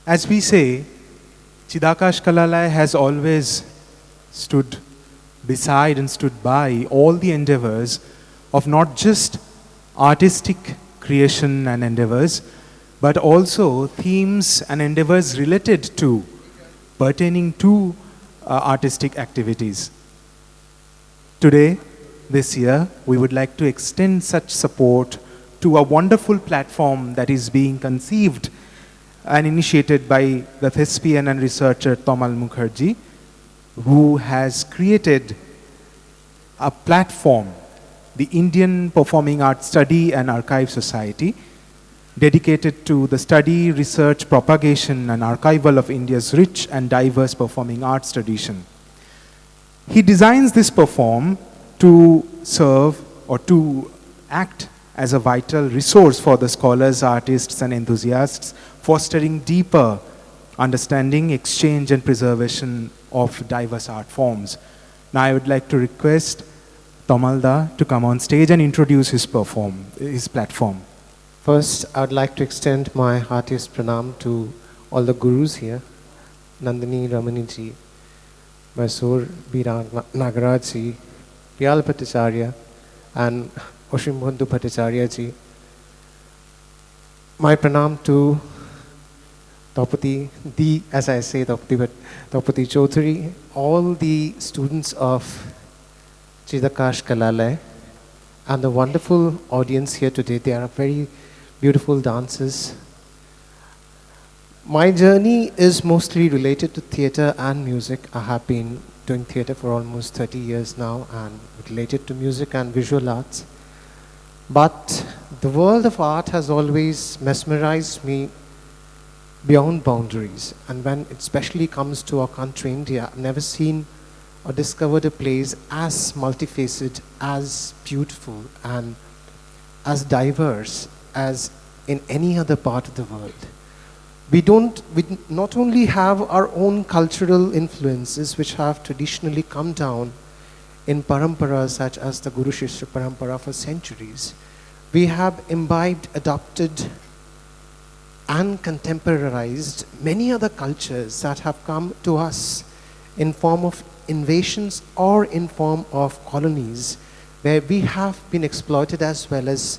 As we say, Chidakash Kalalaya has always stood beside and stood by all the endeavors of not just artistic creation and endeavors, but also themes and endeavors related to, pertaining to artistic activities. Today, this year, we would like to extend such support to a wonderful platform that is being conceived and initiated by the thespian and researcher Tamal Mukherjee, who has created a platform, the Indian Performing Arts Study and Archive Society, dedicated to the study, research, propagation, and archival of India's rich and diverse performing arts tradition. He designs this platform to serve or to act as a vital resource for the scholars, artists, and enthusiasts, fostering deeper understanding, exchange, and preservation of diverse art forms. Now I would like to request Tomalda to come on stage and introduce his platform. First, I would like to extend my heartiest pranam to all the gurus here, Nandini Ramani ji, Mysore Bira Nagaraj ji, Priyal Bhattacharya, and Oshimbandhu Bhattacharya ji. My pranam to Taupati, as I say Taupati, but Taupati Chaudhary, all the students of Chidakash Kalalaya, and the wonderful audience here today. They are very beautiful dancers. My journey is mostly related to theatre and music. I have been doing theatre for almost 30 years now and related to music and visual arts. But the world of art has always mesmerized me beyond boundaries. And when it especially comes to our country, India, I've never seen or discovered a place as multifaceted, as beautiful, and as diverse as in any other part of the world. We not only have our own cultural influences which have traditionally come down in paramparas such as the Guru Shishya parampara for centuries. We have imbibed, adopted, and contemporarized many other cultures that have come to us in form of invasions or in form of colonies where we have been exploited as well as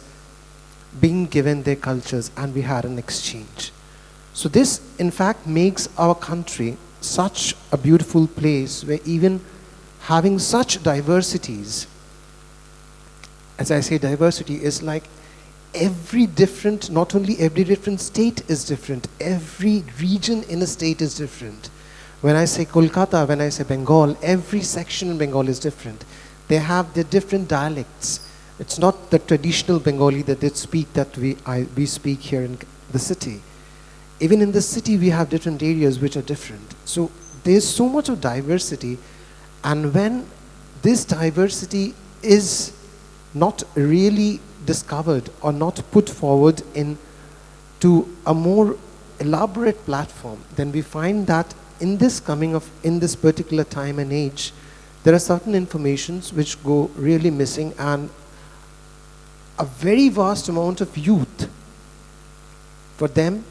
being given their cultures, and we had an exchange. So this in fact makes our country such a beautiful place where even having such diversities, as I say, diversity is like every different, not only every different state is different, every region in a state is different. When I say Kolkata, when I say Bengal, every section in Bengal is different. They have their different dialects. It's not the traditional Bengali that they speak that we speak here in the city. Even in the city, we have different areas which are different. So there's so much of diversity, and when this diversity is not really discovered or not put forward into a more elaborate platform, then we find that in this particular time and age, there are certain informations which go really missing, and a very vast amount of youth, for them,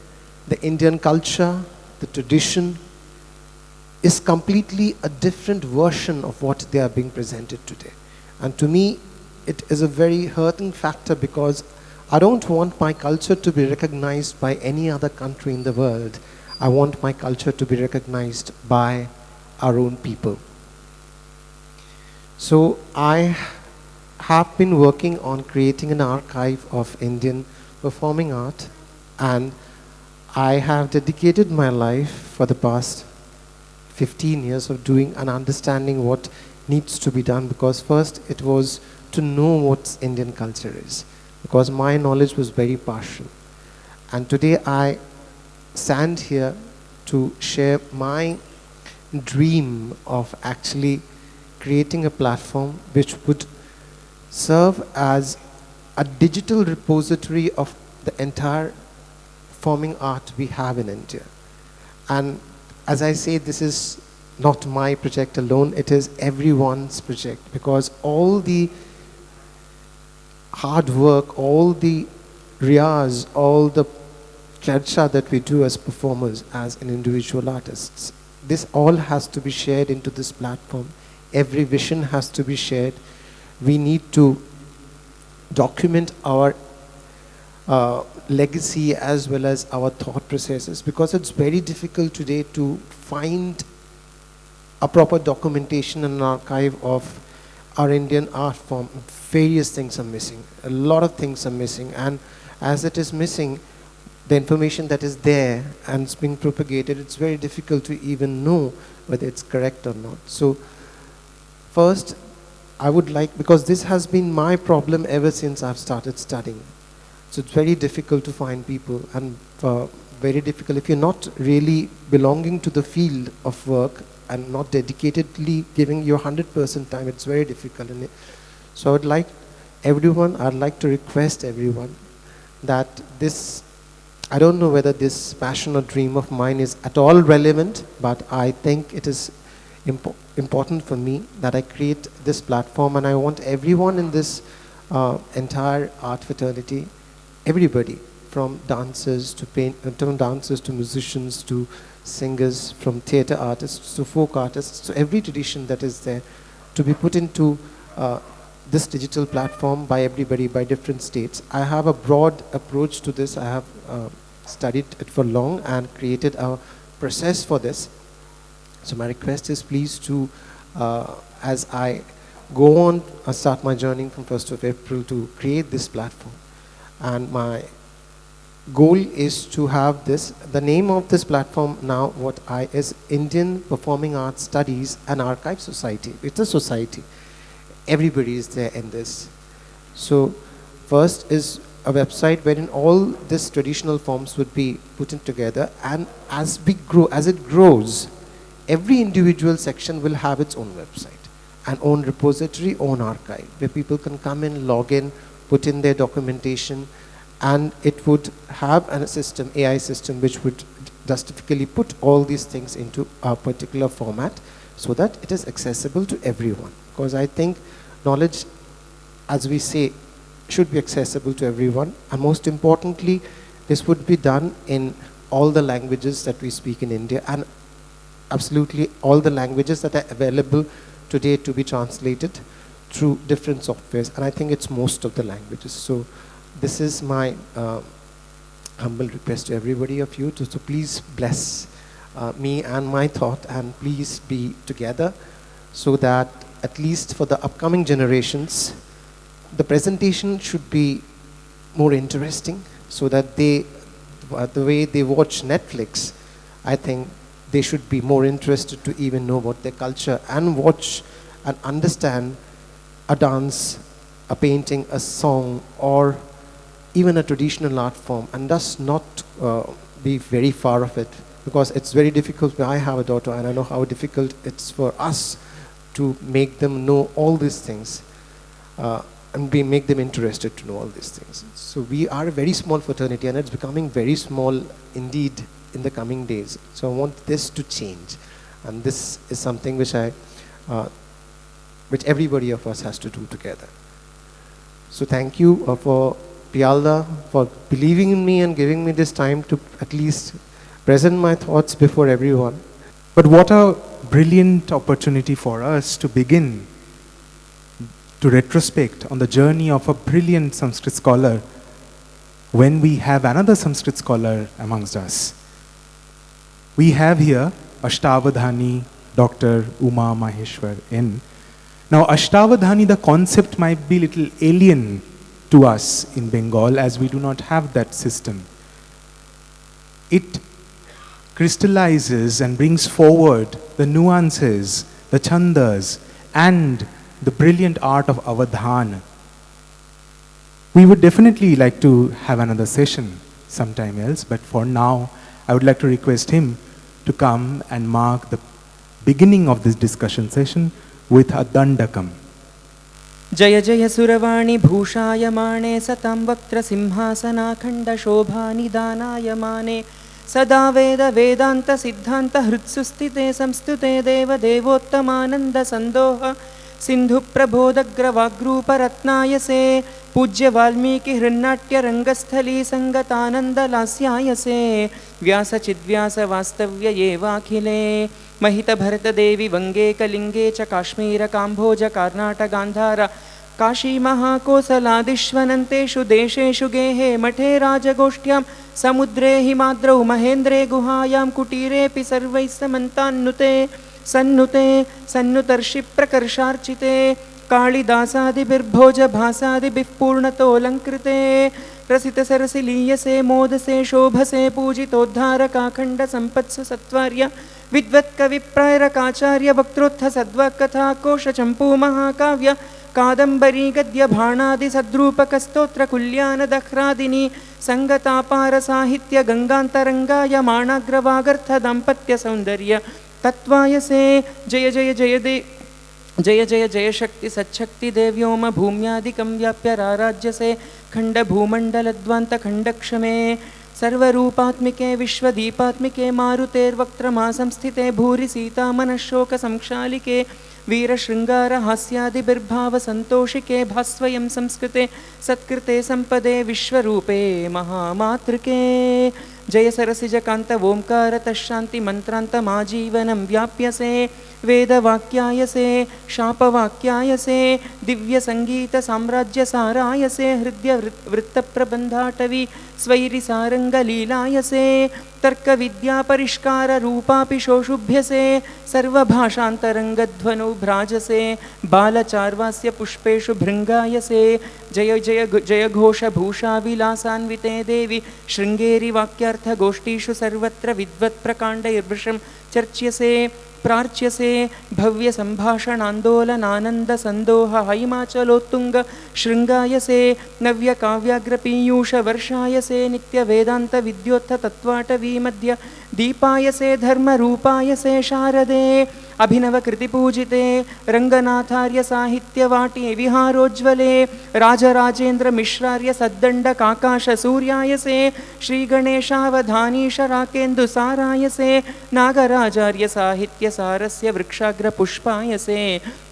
the Indian culture, the tradition, is completely a different version of what they are being presented today. And to me, it is a very hurting factor, because I don't want my culture to be recognized by any other country in the world. I want my culture to be recognized by our own people. So I have been working on creating an archive of Indian performing art, and I have dedicated my life for the past 15 years of doing and understanding what needs to be done, because first it was to know what Indian culture is, because my knowledge was very partial. And today I stand here to share my dream of actually creating a platform which would serve as a digital repository of the entire performing art we have in India. And as I say, this is not my project alone, it is everyone's project, because all the hard work, all the riyaz, all the chercha that we do as performers, as an individual artists. This all has to be shared into this platform. Every vision has to be shared. We need to document our legacy as well as our thought processes, because it's very difficult today to find a proper documentation and an archive of our Indian art form. Various things are missing. A lot of things are missing, and as it is missing, the information that is there and it's being propagated, it's very difficult to even know whether it's correct or not. So first, I would like, because this has been my problem ever since I've started studying. So it's very difficult to find people, and very difficult if you're not really belonging to the field of work and not dedicatedly giving your 100% time. It's very difficult. So I would like everyone, I'd like to request everyone that this, I don't know whether this passion or dream of mine is at all relevant, but I think it is important for me that I create this platform, and I want everyone in this entire art fraternity, everybody, from dancers to musicians to singers, from theater artists to folk artists, to every tradition that is there, to be put into this digital platform by everybody, by different states. I have a broad approach to this. I have studied it for long and created a process for this. So my request is, please to, as I go on, start my journey from 1st of April to create this platform. And my goal is to have this, the name of this platform now is Indian Performing Arts Studies and Archive Society. It's a society. Everybody is there in this. So first is a website wherein all these traditional forms would be put in together, and as it grows, every individual section will have its own website, an own repository, own archive, where people can come in, log in, put in their documentation, and it would have a system, AI system, which would justifiably put all these things into a particular format so that it is accessible to everyone. Because I think knowledge, as we say, should be accessible to everyone, and most importantly, this would be done in all the languages that we speak in India, and absolutely all the languages that are available today to be translated through different softwares, and I think it's most of the languages. So this is my humble request to everybody of you to please bless me and my thought, and please be together so that at least for the upcoming generations, the presentation should be more interesting, so that they, the way they watch Netflix, I think they should be more interested to even know about their culture and watch and understand a dance, a painting, a song, or even a traditional art form, and thus not be very far of it, because it's very difficult. I have a daughter, and I know how difficult it's for us to make them know all these things, and make them interested to know all these things. So we are a very small fraternity, and it's becoming very small indeed in the coming days. So I want this to change, and this is something which which everybody of us has to do together. So thank you for Pialda for believing in me and giving me this time to at least present my thoughts before everyone. But what a brilliant opportunity for us to begin to retrospect on the journey of a brilliant Sanskrit scholar when we have another Sanskrit scholar amongst us. We have here Ashtavadhani Dr. Uma Maheshwar N. Now Ashtavadhani, the concept might be a little alien to us in Bengal, as we do not have that system. It crystallizes and brings forward the nuances, the chandas, and the brilliant art of Avadhan. We would definitely like to have another session sometime else, but for now, I would like to request him to come and mark the beginning of this discussion session with a Dandakam. जय जय सुरवाणी भूषायमाने सतां वक्त्र सिंहासनाखण्ड शोभानिदानायमाने सदा वेद वेदांत सिद्धांत हृत्सु स्थिते संस्तुते देव देवोत्तमानंद संदोह सिंधु प्रबोधग्रवाग्रूपरत्नायसे पूज्य वाल्मीकि हृन्नाट्य रंगस्थली संगतानंद लास्यायसे व्यासचिद्व्यास वास्तव्य एवाखिले महित भरत देवी वंगे कलिंगे च काश्मीर काम्भोज कर्नाटक गांधार काशी महाकोसलादिष्वनन्तेषु देशेषु गेहे मठे राजगोष्ठ्यां समुद्रे हिमाद्रौ महेन्द्रे गुहायां कुटीरेऽपि सर्वैः समन्तान्नुते सन्नुते सन्नुतर्षि प्रकर्षार्चिते कालिदासादिभिर्भोज भासादिभिः पूर्णतोऽलङ्कृते रसित सरसि लीयसे मोदसे शोभसे पूजितोद्धारकाखण्ड सम्पत्सु सत्वार्य विद्वत्कविप्रायरकाचार्य वक्त्रोत्थ सद्वाक्कथा कोश चम्पू महाकाव्य कादम्बरी गद्य भाणादि सद्रूपकस्तोत्र कुल्यानदह्रादिनी संगतापार साहित्य गंगान्तरंगाय माणाग्रवागर्थ दाम्पत्य सौंदर्य तत्वायसे जय जय जय दे जय जय जय शक्ति सच्छक्ति देव्योम भूम्यादिकं व्याप्य राराज्यसे खंड भूमंडलद्वान्त खंडक्षमे सर्वरूपात्मिके विश्वदीपात्मिके मारुतेर्वक्त्रमा संस्थिते भूरि सीता मनःशोक संक्षालिके वीरशृंगार हास्यादिभिर्भाव संतोषिके भास्वयं संस्कृते सत्कृते संपदे विश्वरूपे महामातृके जय सरसिज कांत ओंकार तशांति मंत्रांत माजीवनं व्याप्यसे वेदवाक्यायसे शापवाक्यायसे दिव्य संगीत साम्राज्य सारायसे हृदय वृत्त प्रबंधाटवी स्वैरि सारंग लीलायसे तर्क विद्या परिष्कार रूपापि शोषुभ्यसे सर्वभाषांतरंगध्वनौ भ्राजसे बालचार्वास्य पुष्पेषु भृंगायसे जय जय जय घोष भूषा विलासान्विते देवी शृंगेरी वाक्यार्थ गोष्ठीषु सर्वत्र विद्वत् प्रकाण्डैर्वृषं चर्च्यसे प्रार्च्यसे भव्य संभाषणान्दोलनानंद संदोह हिमाचलोत्तुंग शृंगायसे नव्य काव्याग्रपीयूष वर्षायसे नित्य वेदांत विद्योत्थ तत्वाटवी मध्य दीपायसे धर्म रूपायसे शारदे अभिनव कृति पूजिते रंगनाथार्य साहित्य वाटी विहारोज्वले राजराजेन्द्र मिश्रार्य सद्दंड काकाश सूर्यायसे श्री गणेशावधानीश राकेन्दु सारायसे नागराचार्य साहित्य सारस्य वृक्षाग्र पुष्पायसे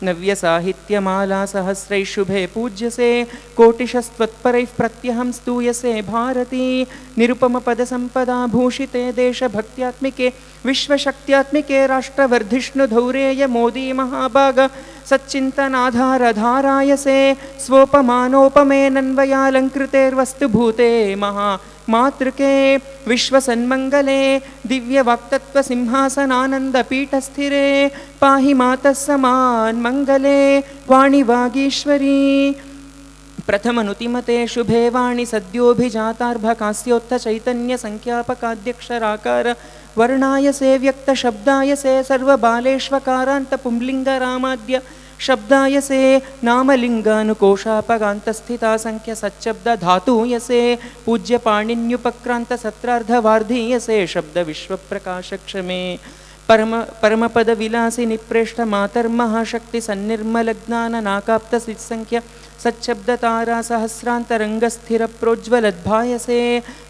नव्य साहित्य माला सहस्रैः शुभे पूज्यसे कोटिशस्त्वत्परैः प्रत्यहं स्तूयसे भारती निरुपम पद संपदा भूषिते देशभक्त्यात्मिके विश्वशक्त्यात्मिके राष्ट्रवर्धिष्णु धौरेय मोदी महाभाग सच्चिन्तनाधारधारायसे स्वोपमानोपमेनन्वयालङ्कृतेर्वस्तुभूते महामातृके विश्वसन्मङ्गले दिव्यवाक्तत्व सिंहासनानन्दपीठस्थिरे पाहि मातः समान् मङ्गले वाणि वागीश्वरी प्रथमनुतिमते शुभे वाणि सद्योभिजातार्भकास्योत्थ चैतन्य संख्यापकाध्यक्षराकार वर्णायसे व्यक्त शब्दायसे सर्वबालेष्वकारान्त पुंलिंगरामाद्य शब्दायसे नामलिंगानुकोशापगान्तस्थिता संख्य सच्चब्द धातूयसे पूज्य पाणिन्युपक्रांत सत्रार्धवार्धीयसे शब्द विश्वप्रकाशक्षमे परमपद विलासी निप्रेष्ठ मातर्महाशक्ति सन्निर्मलज्ञान नाकाप्त संख्य सच्चब्द तारा सहस्रांतरंग स्थिर प्रोज्वलद्भायसे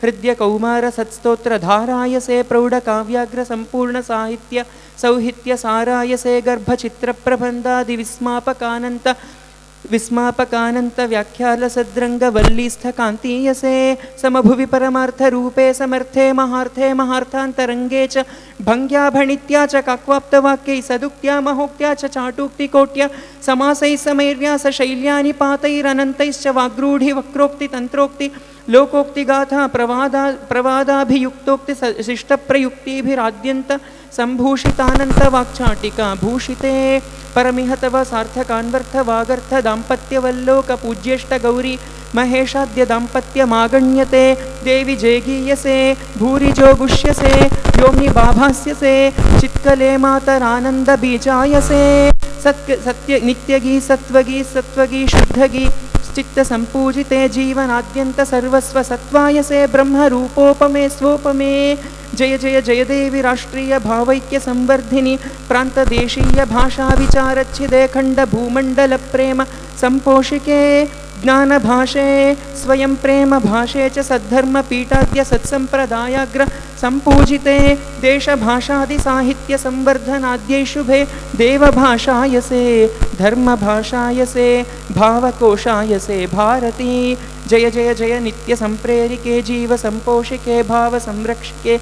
हृदय कौमार सत्स्तोत्र धारायसे प्रौढ़ काव्याग्र संपूर्ण साहित्य सौहित्य सारायसे गर्भचित्र प्रबंधादि विस्मापकानंत व्याख्याल सद्रंग वल्लीस्थ कांतीयसे समभुवि परमार्थ रूपे समर्थे महार्थांतरंगे च भंग्या भणित्या च काक्वाप्तवाक्यै सदुक्त्या महोक्त्या च चाटुक्ति कोट्या समासैः समैर्व्यास शैल्यानि पातैरनन्तैश्च वाग्रूढि वक्रोक्ति तंत्रोक्ति लोकोक्ति गाथा प्रवादाभियुक्तोक्ति शिष्ट प्रयुक्तिभिराद्यन्त संभूषितानंत वाक्चाटिका भूषिते परमिह तव सार्थकान्वर्थ वागर्थ दाम्पत्यवल्लोक पूज्येष्ट गौरी महेशाद्य दाम्पत्यमागण्यते देवि जेगीयसे भूरिजो गुष्यसे व्योम्नि बाभास्यसे चित्कले मातरानंद बीजायसे सत्य नित्यगी सत्वगी शुद्धगी चित्त संपूजिते जीवनाद्यंत सर्वस्व सत्वायसे ब्रह्म रूपोपमे स्वोपमे जय जय जय देवी राष्ट्रीय भावैक्य संवर्धिनी प्रांत देशीय भाषा विचारच्छिदे खंड भूमंडल प्रेम संपोषिके ज्ञान भाषे स्वयं प्रेम भाषे च सद्धर्म पीठाद्य सत्संप्रदायाग्र सम्पूजिते देशभाषादिसाहित्यसंवर्धनाद्यै शुभे देवभाषायसे धर्मभाषायसे भावकोशायसे भारती जय जय जय नित्यसम्प्रेरिके जीवसम्पोषिके भावसंरक्षिके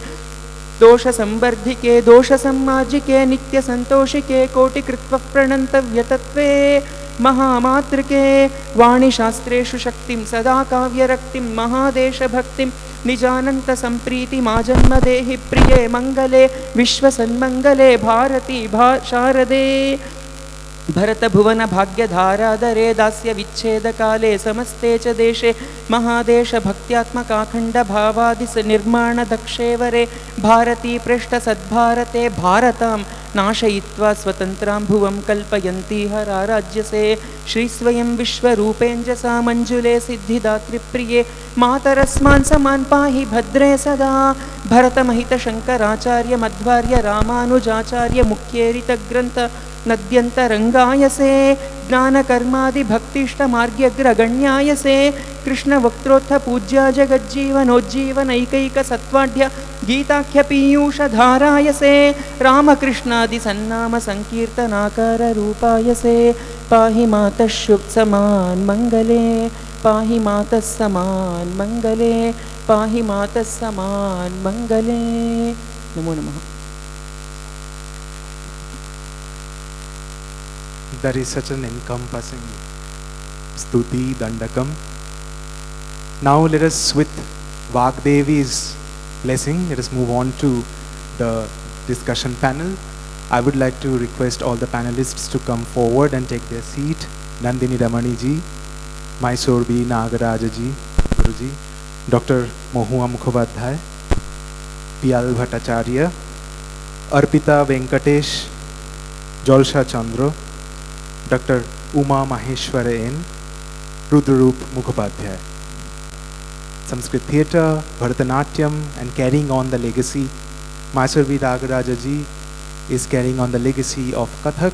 दोषसंवर्धिके दोषसम्मार्जिके नित्यसन्तोषिके कोटिकृत्वप्रणन्तव्यतत्वे महामातृके वाणिशास्त्रेषु शक्तिं सदा काव्यरक्तिं महादेशभक्तिं निजानन्तसम्प्रीतिमाजन्मदेहि प्रिये मङ्गले विश्वसन्मङ्गले भारती शारदे भरतभुवन भाग्यधाराधरे दास्य विच्छेदकाले समस्ते च देशे महादेशभक्त्यात्मकाखण्डभावादिस निर्माणदक्षेवरे भारती पृष्ठसद्भारते भारतां नाशयित्वा स्वतन्त्रां भुवं कल्पयन्ती हराराज्यसे श्रीस्वयं विश्वरूपेञ्जसा मञ्जुले सिद्धिदात्रिप्रिये मातरस्मान् समान् पाहि भद्रे सदा भरतमहितशङ्कराचार्य मध्वार्य रामानुजाचार्य मुख्येरितग्रन्थ नद्यन्तरङ्गायसे ज्ञानकर्मादिभक्तिष्टमार्ग्यग्रगण्यायसे कृष्णवक्त्रोत्थ पूज्या जगज्जीवनोज्जीवनैकैकसत्त्वाढ्य गीताख्यपीयूषधारायसे रामकृष्णादिसन्नामसङ्कीर्तनाकाररूपायसे पाहि मातः शुभसमान् मङ्गले पाहि मातः समान् मङ्गले पाहि मातः समान् मङ्गले नमो नमः. That is such an encompassing stuti dandakam. Now let us, with Vagdevi's blessing, let us move on to the discussion panel. I would like to request all the panelists to come forward and take their seat. Nandini Ramaniji, Mysore B. Nagarajaji, Guruji, Dr. Mohua Mukhopadhyay, P.L. Bhattacharya, Arpita Venkatesh, Jolsha Chandra, Dr. Uma Maheshwara N, Rudrarup Mukhopadhyay. Sanskrit theatre, Bharatanatyam, and carrying on the legacy. Mysore V. Nagarajaji is carrying on the legacy of Kathak.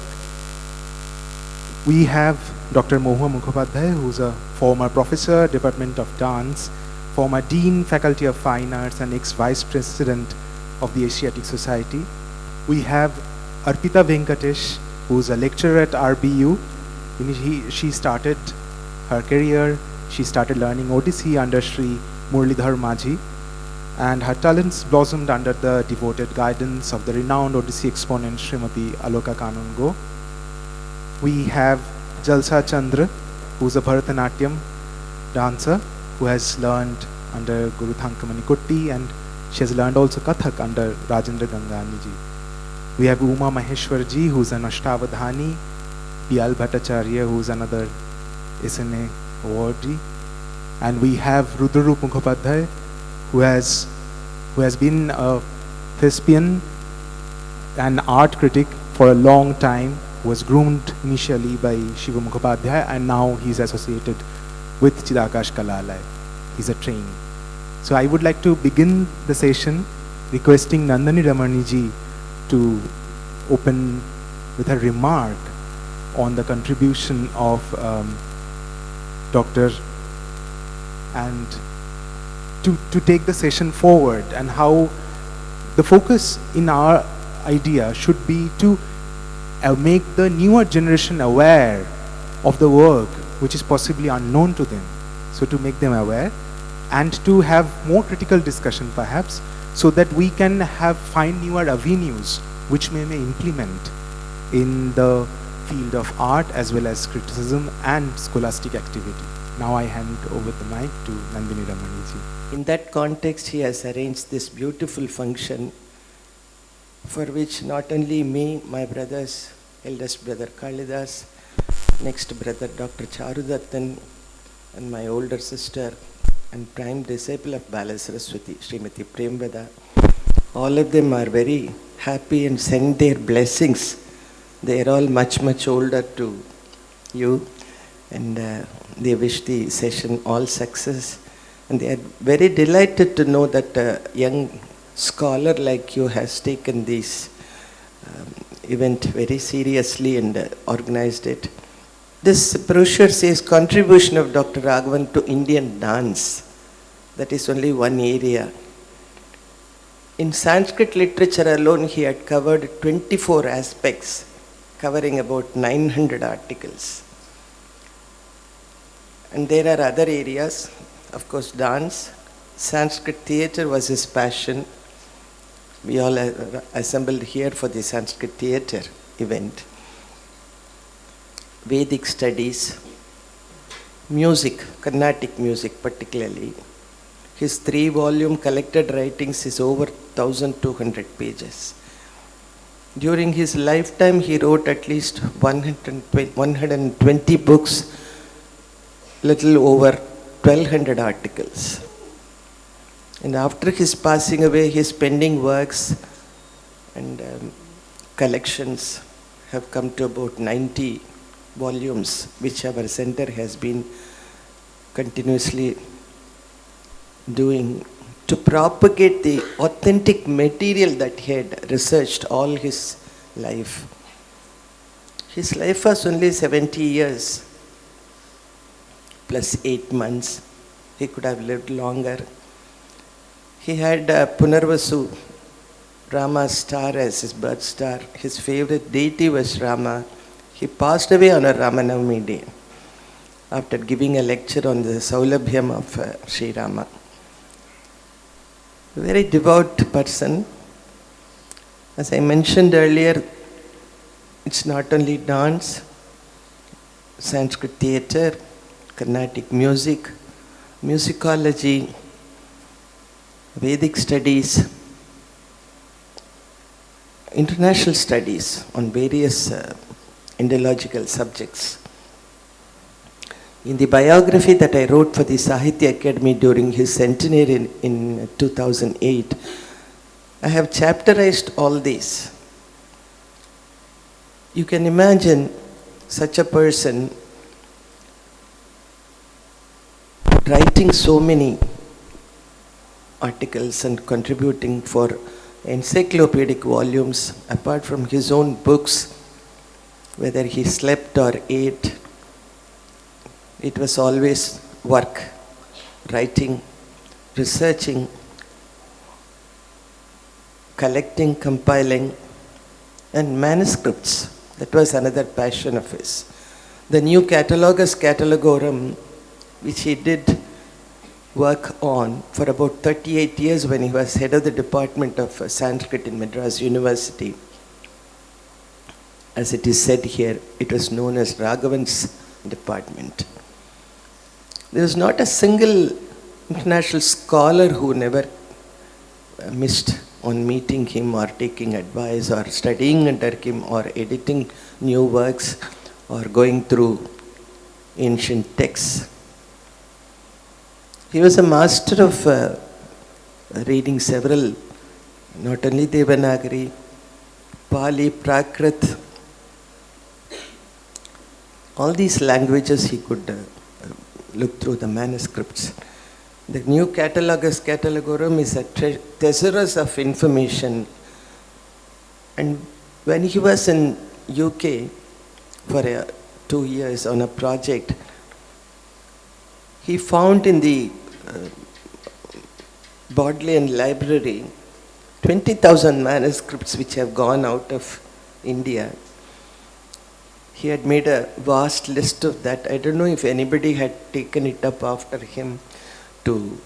We have Dr. Mohua Mukhopadhyay, who is a former professor, Department of Dance, former Dean, Faculty of Fine Arts, and ex-Vice President of the Asiatic Society. We have Arpita Venkatesh, who is a lecturer at RBU. She started her career, she started learning Odissi under Sri Murlidhar Majhi, and her talents blossomed under the devoted guidance of the renowned Odissi exponent Srimati Aloka Kanungo. We have Jalsa Chandra, who is a Bharatanatyam dancer who has learned under Guru Thankamani Kutti, and she has learned also Kathak under Rajendra Ganganiji. We have Uma Maheshwarji, who is an Ashtavadhani, P.L. Bhattacharya, who is another SNA awardee, and we have Rudrarup Mukhopadhyay, who has been a thespian and art critic for a long time, who was groomed initially by Shiva Mukhopadhyay, and now he is associated with Chidakash Kalalaya. He's a trainee. So I would like to begin the session requesting Nandini Ramaniji to open with a remark on the contribution of Dr. and to take the session forward, and how the focus in our idea should be to make the newer generation aware of the work which is possibly unknown to them. So to make them aware and to have more critical discussion perhaps, so that we can find newer avenues which may implement in the field of art as well as criticism and scholastic activity. Now I hand over the mic to Nandini Ramaniji. In that context, he has arranged this beautiful function for which not only me, my brothers, eldest brother Kalidas, next brother Dr. Charudattan, and my older sister and prime disciple of Bala Saraswati, Srimati Premvada, all of them are very happy and send their blessings. They are all much, much older to you, and they wish the session all success. And they are very delighted to know that a young scholar like you has taken this event very seriously and organized it. This brochure says contribution of Dr. Raghavan to Indian dance. That is only one area. In Sanskrit literature alone, he had covered 24 aspects, covering about 900 articles. And there are other areas, of course, dance. Sanskrit theatre was his passion. We all assembled here for the Sanskrit theatre event. Vedic studies, music, Carnatic music particularly. His 3-volume collected writings is over 1200 pages. During his lifetime, he wrote at least 120 books, little over 1200 articles. And after his passing away, his pending works and collections have come to about 90 volumes, which our center has been continuously doing to propagate the authentic material that he had researched all his life. His life was only 70 years plus 8 months. He could have lived longer. He had Punarvasu, Rama's star, as his birth star. His favorite deity was Rama. He passed away on a Ramanavami day after giving a lecture on the Saulabhyam of Sri Rama. A very devout person. As I mentioned earlier, it's not only dance, Sanskrit theatre, Carnatic music, musicology, Vedic studies, international studies on various Indological subjects. In the biography that I wrote for the Sahitya Academy during his centenary in 2008, I have chapterized all these. You can imagine such a person writing so many articles and contributing for encyclopedic volumes apart from his own books. Whether he slept or ate, it was always work, writing, researching, collecting, compiling, and manuscripts. That was another passion of his. The new Catalogus Catalogorum, which he did work on for about 38 years when he was head of the Department of Sanskrit in Madras University. As it is said here, it was known as RAGHAVAN's department. There was not a single international scholar who never missed on meeting him or taking advice or studying under him or editing new works or going through ancient texts. He was a master of reading several, not only Devanagari, Pali, Prakrit, all these languages he could look through the manuscripts. The new Catalogus Catalogorum is a thesaurus of information. And when he was in UK for 2 years on a project, he found in the Bodleian Library 20,000 manuscripts which have gone out of India. He had made a vast list of that. I don't know if anybody had taken it up after him to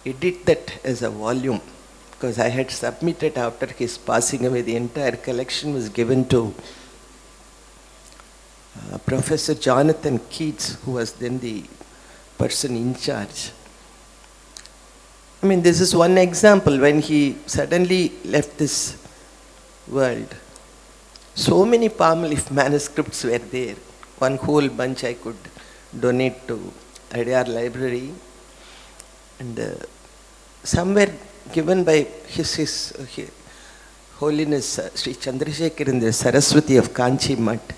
edit that as a volume, because I had submitted after his passing away. The entire collection was given to Professor Jonathan Keats, who was then the person in charge. I mean, this is one example when he suddenly left this world. So many palm leaf manuscripts were there. One whole bunch I could donate to Adyar Library. And some were given by His Holiness Sri Chandrasekhar in the Saraswati of Kanchi Mutt.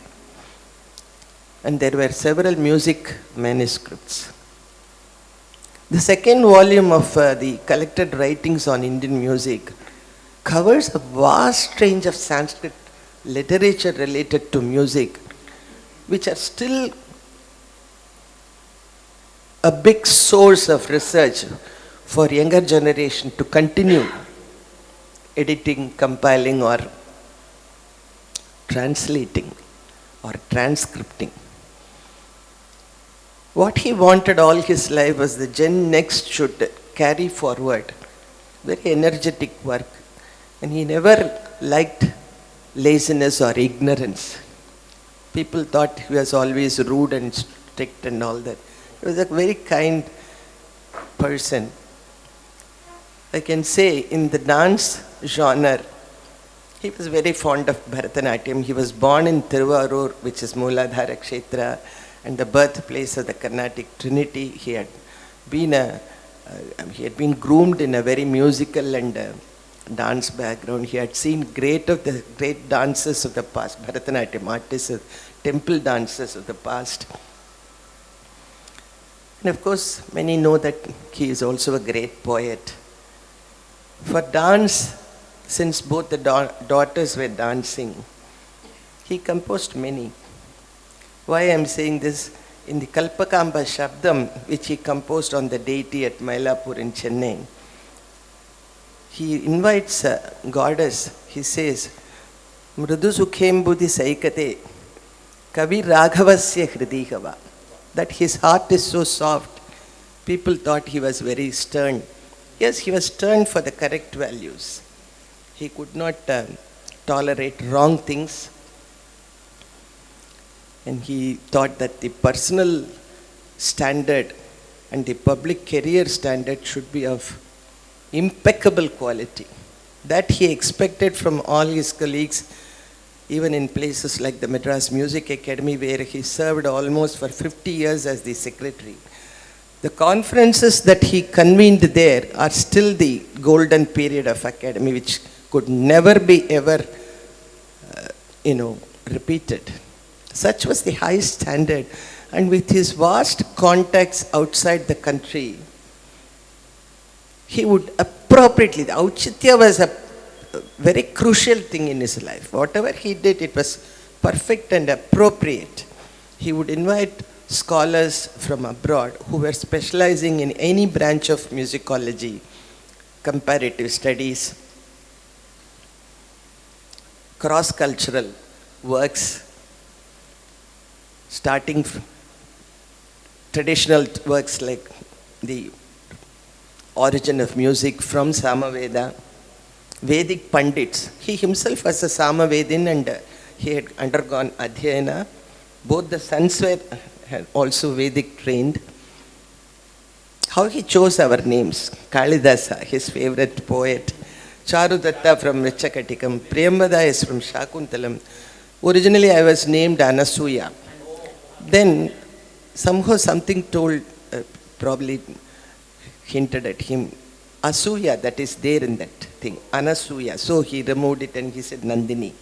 And there were several music manuscripts. The second volume of the collected writings on Indian music covers a vast range of Sanskrit literature related to music, which are still a big source of research for younger generation to continue editing, compiling, or translating or transcripting. What he wanted all his life was the Gen Next should carry forward very energetic work. And he never liked laziness or ignorance. People thought he was always rude and strict and all that. He was a very kind person. I can say in the dance genre, he was very fond of Bharatanatyam. He was born in Tiruvarur, which is Mooladhara Kshetra, and the birthplace of the Carnatic Trinity. He had been groomed in a very musical and dance background. He had seen great dancers of the past, Bharatanatyam artists, temple dancers of the past. And of course, many know that he is also a great poet. For dance, since both the daughters were dancing, he composed many. Why I am saying this? In the Kalpakamba Shabdam, which he composed on the deity at Mylapore in Chennai, he invites a goddess. He says, Mrudu Sukhem Buddhi Saikate Kavi Raghavasya Hridihava. That his heart is so soft. People thought he was very stern. Yes, he was stern for the correct values. He could not tolerate wrong things. And he thought that the personal standard and the public career standard should be of impeccable quality. That he expected from all his colleagues, even in places like the Madras Music Academy, where he served almost for 50 years as the secretary. The conferences that he convened there are still the golden period of academy, which could never be ever, repeated. Such was the high standard. And with his vast contacts outside the country, he would appropriately, the Auchitya was a very crucial thing in his life. Whatever he did, it was perfect and appropriate. He would invite scholars from abroad who were specializing in any branch of musicology, comparative studies, cross-cultural works, starting from traditional works like the origin of music from Samaveda, Vedic Pandits. He himself was a Samavedin and he had undergone Adhyayana. Both the sons had also Vedic trained. How he chose our names. Kalidasa, his favorite poet. Charudatta from Richakatikam. Priyambada is from Shakuntalam. Originally I was named Anasuya. Then somehow something told, probably hinted at him, Asuya, that is there in that thing, Anasuya. So he removed it and he said Nandini.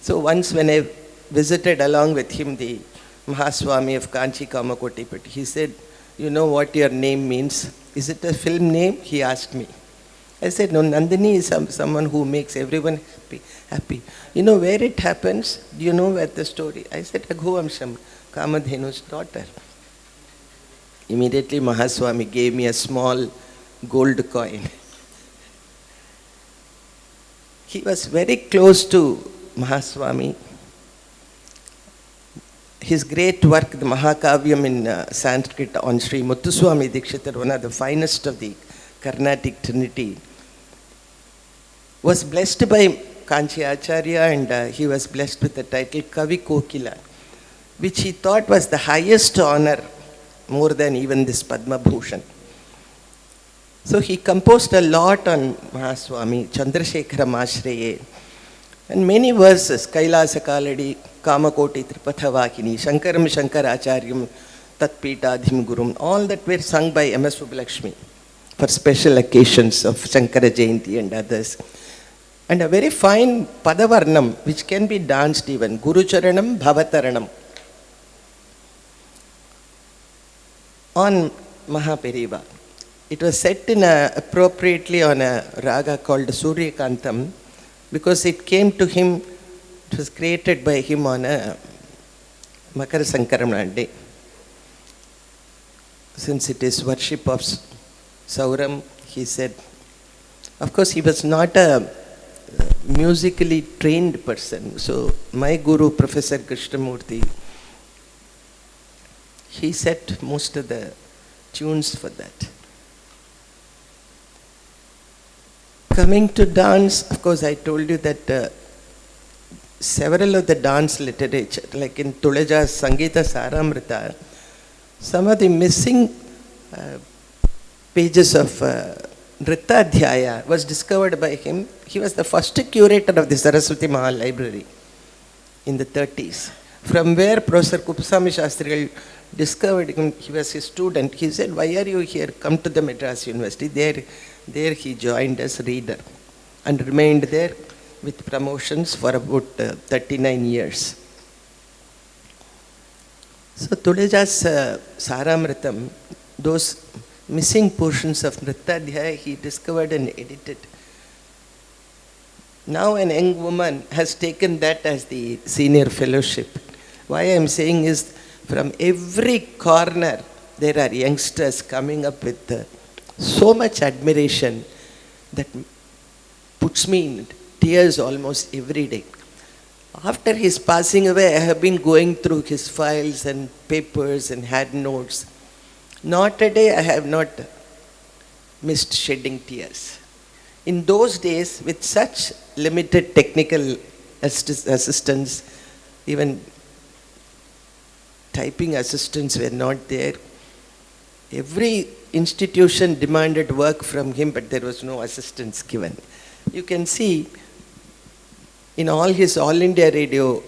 So once when I visited along with him the Mahaswami of Kanchi Kamakotipati, he said, you know what your name means? Is it a film name? He asked me. I said, no, Nandini is someone who makes everyone happy. You know where it happens? Do you know where the story? I said, Raghuvamsham, Kamadhenu's daughter. Immediately Mahaswami gave me a small gold coin. He was very close to Mahaswami. His great work, the Mahakavyam in Sanskrit on Sri Muthuswami Dikshitar, one of the finest of the Carnatic Trinity, was blessed by Kanchi Acharya, and he was blessed with the title Kavi Kokila, which he thought was the highest honor, more than even this Padma Bhushan. So he composed a lot on Mahaswami, Chandrasekhara Mashreye, and many verses, Kailasa Kaladi, Kamakoti Tripathavakini, Shankaram Shankaracharyam, Tatpitadhim Gurum, all that were sung by M.S. Subbulakshmi for special occasions of Shankara Jayanti and others. And a very fine Padavarnam, which can be danced even, Guru Charanam Bhavataranam, on Mahaperiva. It was set in appropriately on a raga called Suryakantam, because it came to him, it was created by him on a Makara Sankaramana day. Since it is worship of Sauram, he said, of course he was not a musically trained person. So my guru, Professor Krishnamurti, he set most of the tunes for that. Coming to dance, of course, I told you that several of the dance literature, like in Tuleja's Sangeeta Saramrita, some of the missing pages of Nrittadhyaya was discovered by him. He was the first curator of the Saraswati Mahal Library in the 30s. From where Professor Kupaswamy Shastrigal discovered him, he was his student. He said, "Why are you here? Come to the Madras University." There he joined as reader and remained there with promotions for about 39 years. So Tuleja's Saramritam, those missing portions of Nrittadhyaya he discovered and edited. Now an young woman has taken that as the senior fellowship. Why I am saying is, from every corner there are youngsters coming up with so much admiration that puts me in tears almost every day. After his passing away, I have been going through his files and papers and had notes. Not a day I have not missed shedding tears. In those days, with such limited technical assistance, even typing assistants were not there. Every institution demanded work from him, but there was no assistance given. You can see in all his All India Radio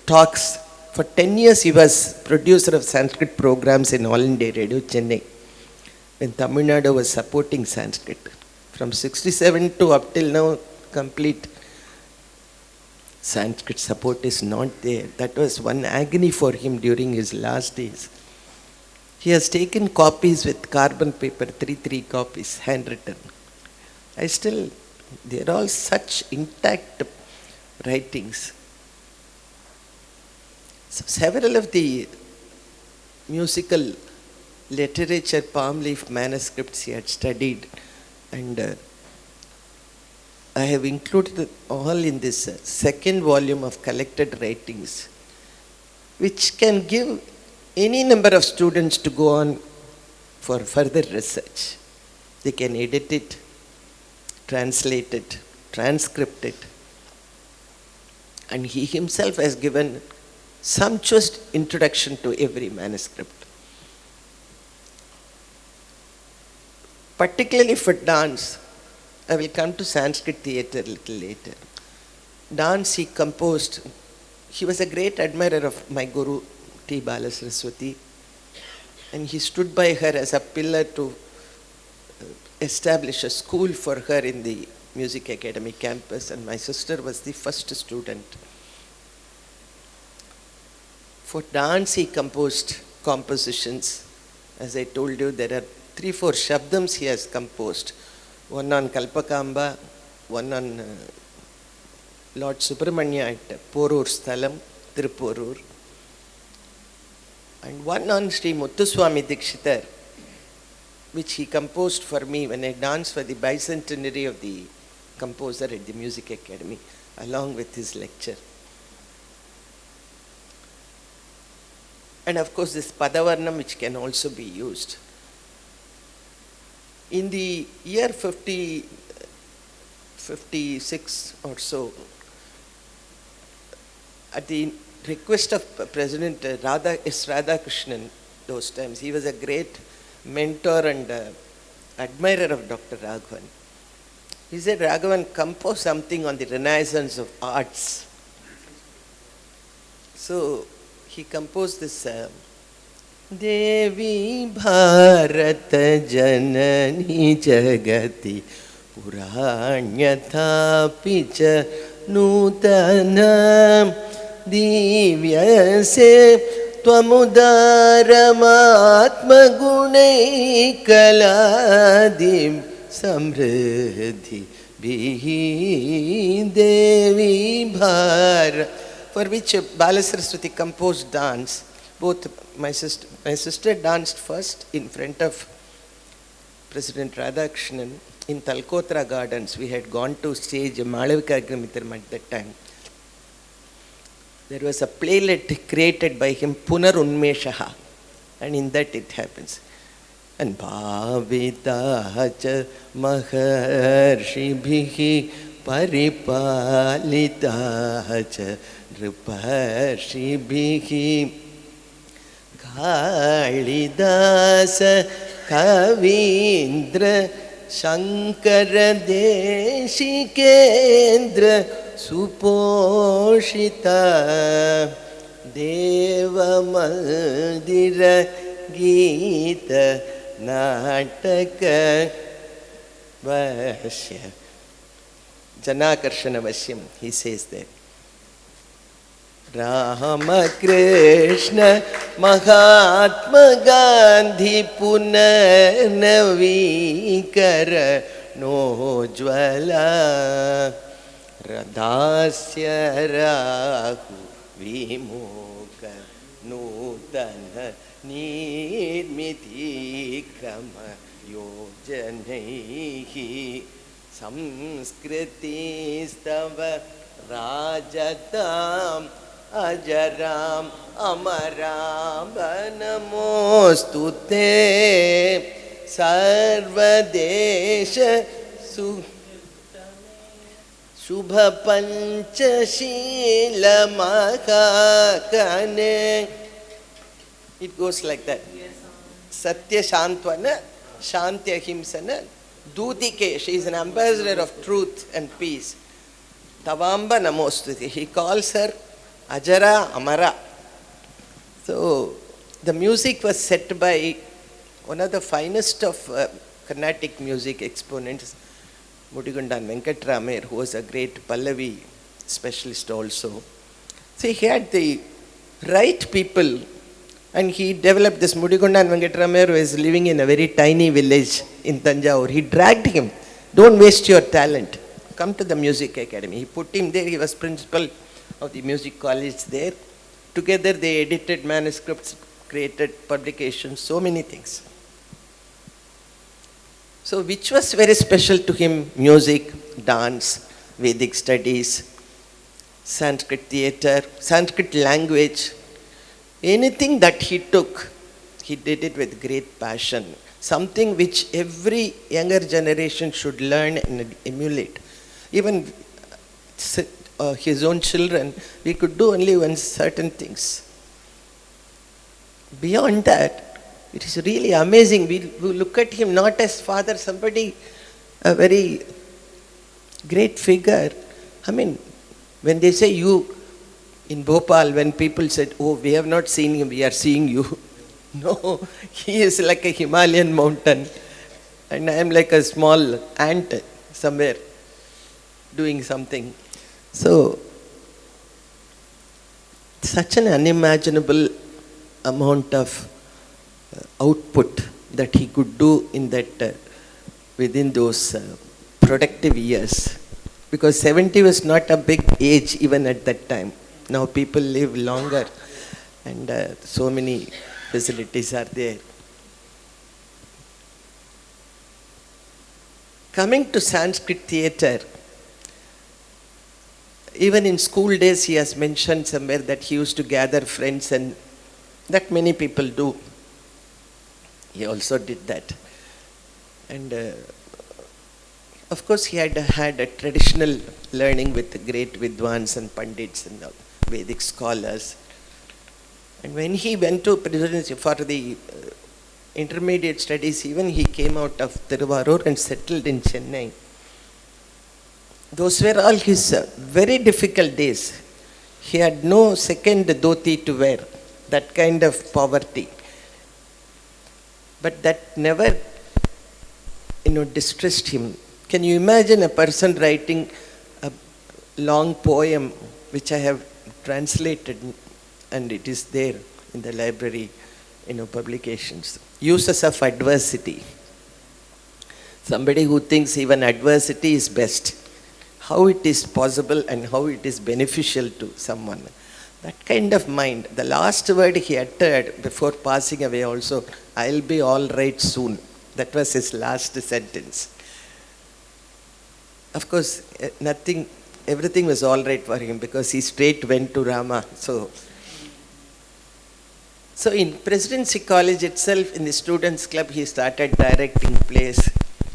talks, for 10 years he was producer of Sanskrit programs in All India Radio, Chennai, when Tamil Nadu was supporting Sanskrit. From 67 to up till now, complete Sanskrit support is not there. That was one agony for him during his last days. He has taken copies with carbon paper, 3 copies, handwritten. They're all such intact writings. So several of the musical literature palm leaf manuscripts he had studied, and I have included all in this second volume of collected writings, which can give any number of students to go on for further research. They can edit it, translate it, transcript it. And he himself has given sumptuous introduction to every manuscript. Particularly for dance, I will come to Sanskrit theatre a little later. Dance he composed. He was a great admirer of my guru, T. Balasaraswati, and he stood by her as a pillar to establish a school for her in the Music Academy campus, and my sister was the first student. For dance he composed compositions. As I told you, there are 3-4 shabdams he has composed. One on Kalpakamba, one on Lord Subramanya at Porur Sthalam, Tiruporur, and one on Sri Muthuswami Dikshitar, which he composed for me when I danced for the bicentenary of the composer at the Music Academy, along with his lecture. And of course this Padavarnam, which can also be used. In the year 56 or so, at the request of President Radhakrishnan, those times, he was a great mentor and admirer of Dr. Raghavan. He said, "Raghavan, compose something on the renaissance of arts." So he composed this Devi Bharat Janani Jagati Puranyatha Picha Nutana Divyase Twamudaram Gunai Kaladim Samriddhi Bihi Devi Bharat, for which Balasaraswati composed dance. Both my sister danced first in front of President Radhakrishnan, in Talkotra Gardens. We had gone to stage Malavika Agnimitram at that time. There was a playlet created by him, Punar Unmeshaha, and in that it happens. And Bhavitacha Maharshibhihi Paripalitacha Nripashibhihi Kalidasa Kavindra Shankara Deshikendra Suposhita Deva Mandira Gita Nataka Vashya Janakarshana Vashyam, he says there. Rama Krishna Mahatma Gandhi Punarnavikara Nojwala Radhasya Rahu Vimukha Nutana Nirmiti Krama Yojanaihi Samskriti Stava Rajatam Ajaram Amaram Namostute Sarvadesha Shubha Panchashila Mahakane. It goes like that. Satya Shantwana, Shantya Himsana, Dutike. She is an ambassador of truth and peace. Tavamba Namostuti. He calls her Ajara Amara. So the music was set by one of the finest of Carnatic music exponents, Mudigundan Venkatramer, who was a great Pallavi specialist also. So he had the right people, and he developed this. Mudigundan Venkatramer, who is living in a very tiny village in Tanjavur. He dragged him. Don't waste your talent. Come to the music academy. He put him there. He was principal of the music college there. Together they edited manuscripts, created publications, so many things. So which was very special to him? Music, dance, Vedic studies, Sanskrit theatre, Sanskrit language. Anything that he took, he did it with great passion. Something which every younger generation should learn and emulate. Even his own children, we could do only one certain things. Beyond that, it is really amazing. We look at him not as father, somebody, a very great figure. I mean, when they say you, in Bhopal, when people said, oh, we have not seen him, we are seeing you. No, he is like a Himalayan mountain, and I am like a small ant somewhere doing something. So, such an unimaginable amount of output that he could do in that within those productive years, because 70 was not a big age even at that time. Now people live longer, and so many facilities are there. Coming to Sanskrit theatre, even in school days he has mentioned somewhere that he used to gather friends, and that many people do. He also did that. And of course he had a traditional learning with the great Vidwans and Pandits and all, Vedic scholars. And when he went to presidency for the intermediate studies, even he came out of Tiruvarur and settled in Chennai. Those were all his very difficult days. He had no second dhoti to wear, that kind of poverty. But that never, distressed him. Can you imagine a person writing a long poem, which I have translated, and it is there in the library, publications. Uses of adversity. Somebody who thinks even adversity is best. How it is possible and how it is beneficial to someone. That kind of mind. The last word he uttered before passing away also, I'll be all right soon. That was his last sentence. of course, everything was all right for him because he straight went to Rama. So in Presidency College itself, in the Students' Club, he started directing plays.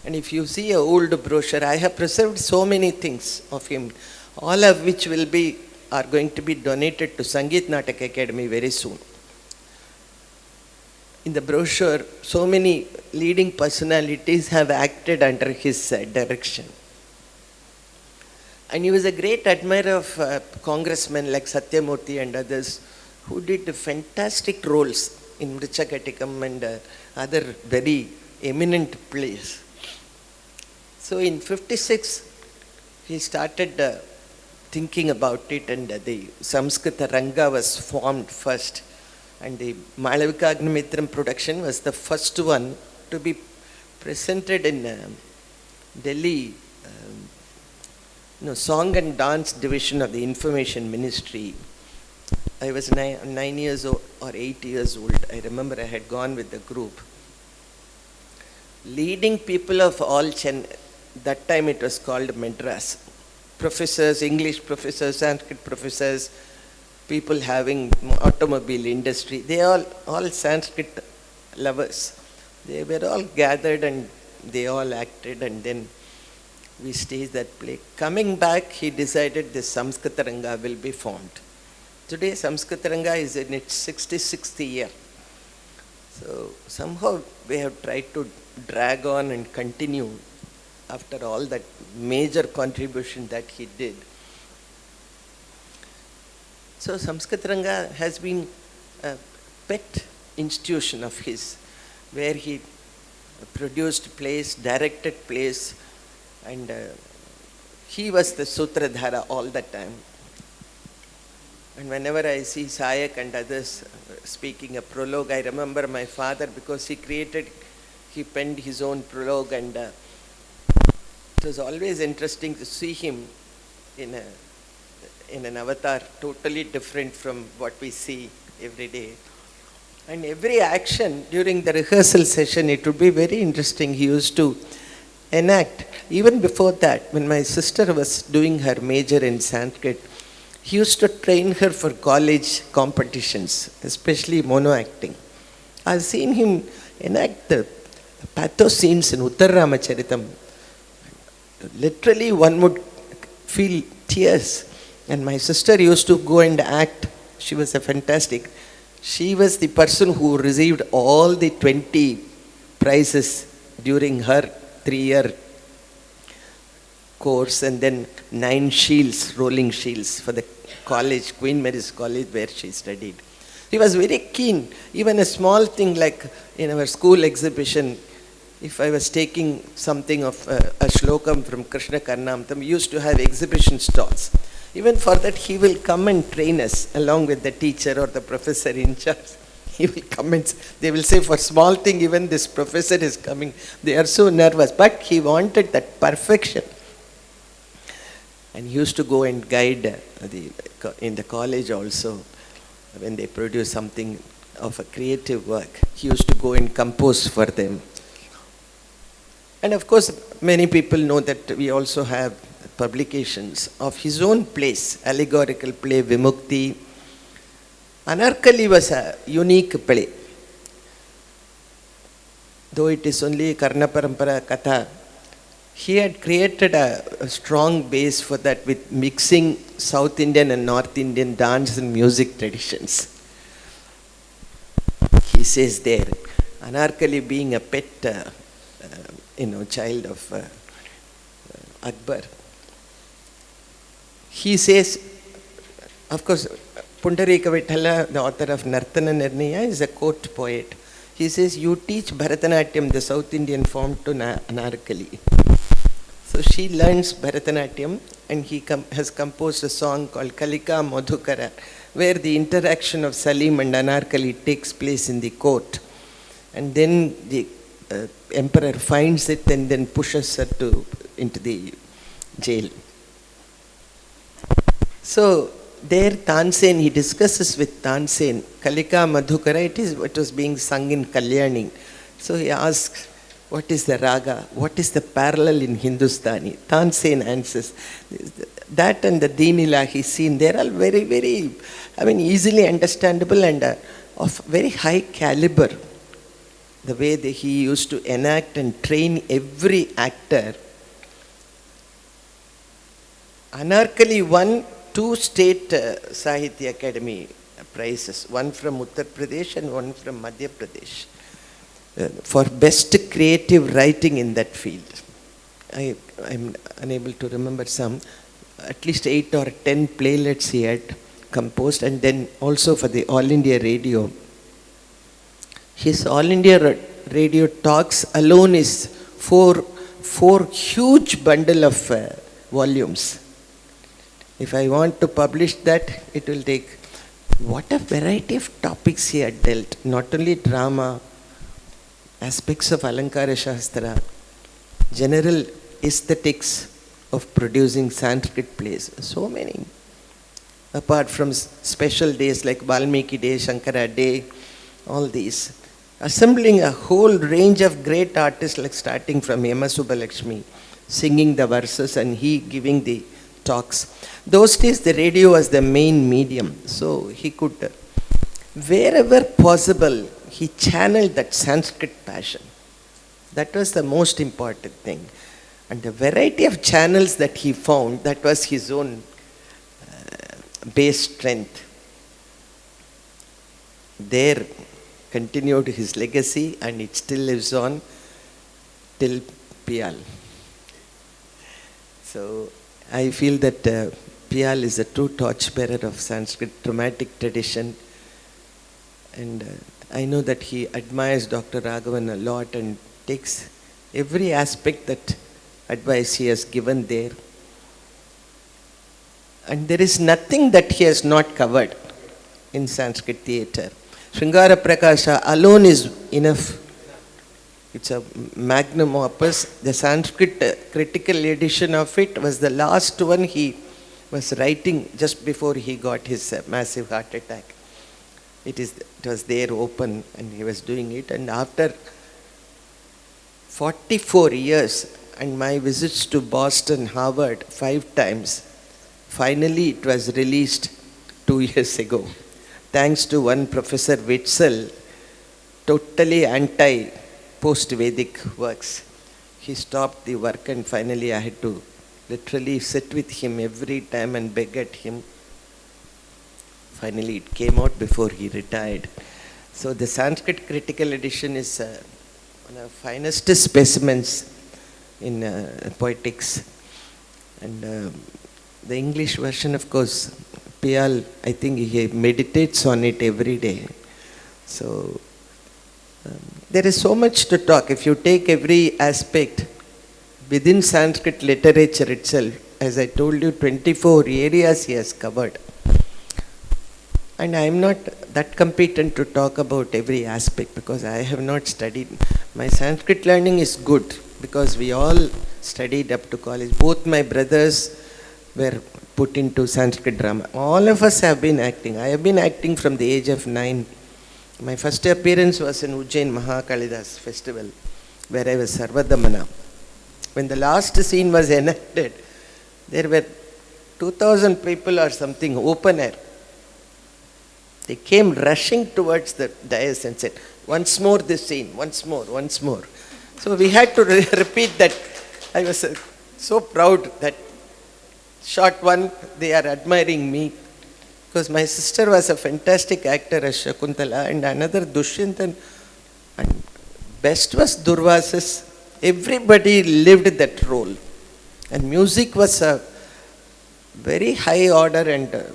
And if you see an old brochure, I have preserved so many things of him, all of which are going to be donated to Sangeet Natak Academy very soon. In the brochure, so many leading personalities have acted under his direction. And he was a great admirer of congressmen like Satyamurthy and others who did fantastic roles in Mrichakatikam and other very eminent plays. So in 56, he started thinking about it, and the Samskrita Ranga was formed first. And the Malavika Agnimitram production was the first one to be presented in Delhi, Song and Dance Division of the Information Ministry. I was 9 years old or 8 years old. I remember I had gone with the group. Leading people of all Chennai, that time it was called Madras. Professors, English professors, Sanskrit professors, people having automobile industry, they all Sanskrit lovers. They were all gathered and they all acted, and then we staged that play. Coming back, he decided this Samskrita Ranga will be formed. Today, Samskrita Ranga is in its 66th year. So somehow we have tried to drag on and continue after all that major contribution that he did. So Samskrita Ranga has been a pet institution of his, where he produced plays, directed plays, and he was the Sutradhara all the time. And whenever I see Sayak and others speaking a prologue, I remember my father, because he penned his own prologue, and it was always interesting to see him in an avatar totally different from what we see every day. And every action during the rehearsal session, it would be very interesting. He used to enact. Even before that, when my sister was doing her major in Sanskrit, he used to train her for college competitions, especially mono acting. I've seen him enact the pathos scenes in Uttar Ramacharitam. Literally, one would feel tears. And my sister used to go and act. She was a fantastic. She was the person who received all the 20 prizes during her 3-year course, and then 9 shields, rolling shields for the college, Queen Mary's College, where she studied. He was very keen. Even a small thing like in our school exhibition, if I was taking something of a shlokam from Krishna Karnamtam, we used to have exhibition stalls. Even for that, he will come and train us along with the teacher or the professor in charge. He will come and they will say, for small thing, even this professor is coming. They are so nervous. But he wanted that perfection. And he used to go and guide in the college also. When they produce something of a creative work, he used to go and compose for them. And of course, many people know that we also have publications of his own plays, allegorical play, Vimukti. Anarkali was a unique play. Though it is only Karna Parampara Katha, he had created a strong base for that with mixing South Indian and North Indian dance and music traditions. He says there, Anarkali being a pet child of Akbar. He says, of course, Pundarika Vithala, the author of Nartana Nirnaya, is a court poet. He says, you teach Bharatanatyam, the South Indian form, to Anarkali. So she learns Bharatanatyam, and he has composed a song called Kalika Madhukara, where the interaction of Salim and Anarkali takes place in the court. And then the emperor finds it and then pushes her into the jail. So there Tansen, he discusses with Tansen, Kalika Madhukara, it was being sung in Kalyani. So he asks, what is the raga, what is the parallel in Hindustani, Tansen answers. That and the Deen Ilahi scene, they're all very, very, easily understandable and of very high caliber. The way that he used to enact and train every actor. Anarkali won 2 state Sahitya Academy prizes, one from Uttar Pradesh and one from Madhya Pradesh, for best creative writing in that field. I'm unable to remember some, at least 8 or 10 playlets he had composed, and then also for the All India Radio. His All India Radio talks alone is four huge bundle of volumes. If I want to publish that, it will take. What a variety of topics he had dealt. Not only drama, aspects of Alankara Shastra, general aesthetics of producing Sanskrit plays. So many. Apart from special days like Valmiki Day, Shankara Day, all these. Assembling a whole range of great artists, like starting from Yama Subbalakshmi, singing the verses and he giving the talks. Those days the radio was the main medium, so he could, wherever possible, he channeled that Sanskrit passion. That was the most important thing. And the variety of channels that he found, that was his own base strength. There continued his legacy, and it still lives on till Piyal. So I feel that Piyal is a true torchbearer of Sanskrit dramatic tradition, and I know that he admires Dr. Raghavan a lot and takes every aspect that advice he has given there. And there is nothing that he has not covered in Sanskrit theatre. Sringara Prakasha alone is enough. It's a magnum opus. The Sanskrit critical edition of it was the last one he was writing just before he got his massive heart attack. It was there open and he was doing it. And after 44 years and my visits to Boston, Harvard 5 times, finally it was released 2 years ago. Thanks to one Professor Witzel, totally anti-post-Vedic works. He stopped the work and finally I had to literally sit with him every time and beg at him. Finally it came out before he retired. So the Sanskrit critical edition is one of the finest specimens in poetics. And the English version, of course, Piyal, I think he meditates on it every day. So there is so much to talk. If you take every aspect within Sanskrit literature itself, as I told you, 24 areas he has covered. And I am not that competent to talk about every aspect because I have not studied. My Sanskrit learning is good because we all studied up to college. Both my brothers were put into Sanskrit drama. All of us have been acting. I have been acting from the age of 9. My first appearance was in Ujjain Mahakalidas festival, where I was Sarvadamana. When the last scene was enacted, there were 2,000 people or something, open air. They came rushing towards the dais and said, once more this scene, once more, once more. So we had to repeat that. I was so proud that short one, they are admiring me. Because my sister was a fantastic actor as Shakuntala and another Dushyantan. And best was Durvasas. Everybody lived that role. And music was a very high order and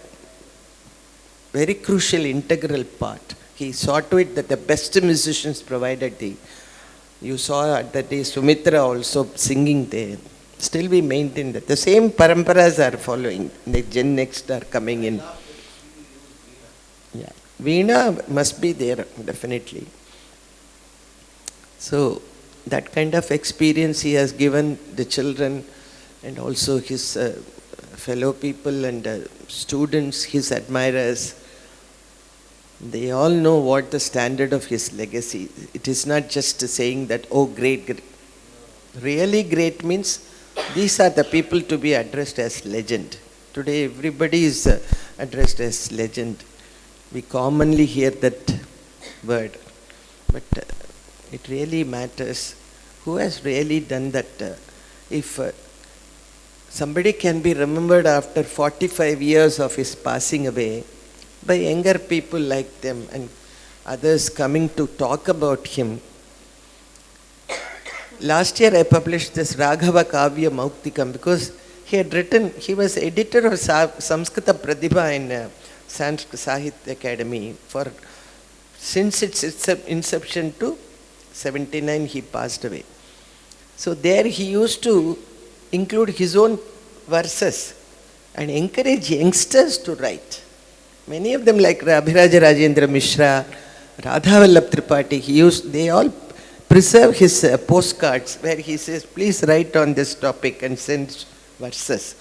very crucial, integral part. He saw to it that the best musicians provided the. You saw at that day Sumitra also singing there. Still we maintain that. The same paramparas are following. The Gen Next are coming in. Yeah. Veena must be there, definitely. So, that kind of experience he has given the children and also his fellow people and students, his admirers. They all know what the standard of his legacy. It is not just saying that, oh, great, great. Really great means these are the people to be addressed as legend. Today everybody is addressed as legend. We commonly hear that word. But it really matters who has really done that. If somebody can be remembered after 45 years of his passing away by younger people like them and others coming to talk about him. Last year I published this Raghava Kavya Mauktikam because he had written, he was editor of Samskrita Pradibha in Sanskrit Sahitya Academy for, since its inception to 79 he passed away. So there he used to include his own verses and encourage youngsters to write. Many of them like Abhiraja Rajendra Mishra, Radhavallabh Tripathi, they all preserve his postcards where he says, please write on this topic and send verses.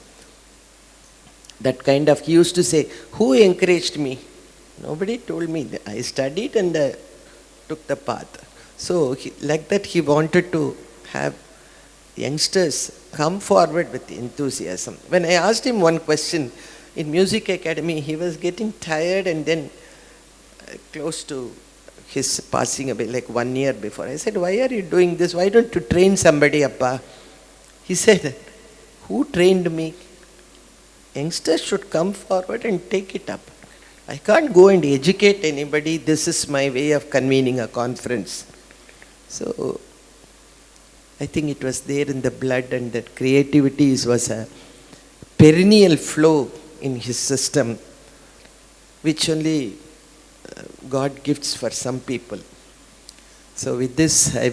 That kind of, he used to say, who encouraged me? Nobody told me. I studied and took the path. So like that he wanted to have youngsters come forward with enthusiasm. When I asked him one question, in Music Academy, he was getting tired and then close to his passing away, like 1 year before. I said, why are you doing this? Why don't you train somebody, Appa? He said, who trained me? Youngsters should come forward and take it up. I can't go and educate anybody. This is my way of convening a conference. So I think it was there in the blood, and that creativity was a perennial flow in his system, which only God gifts for some people. So with this, I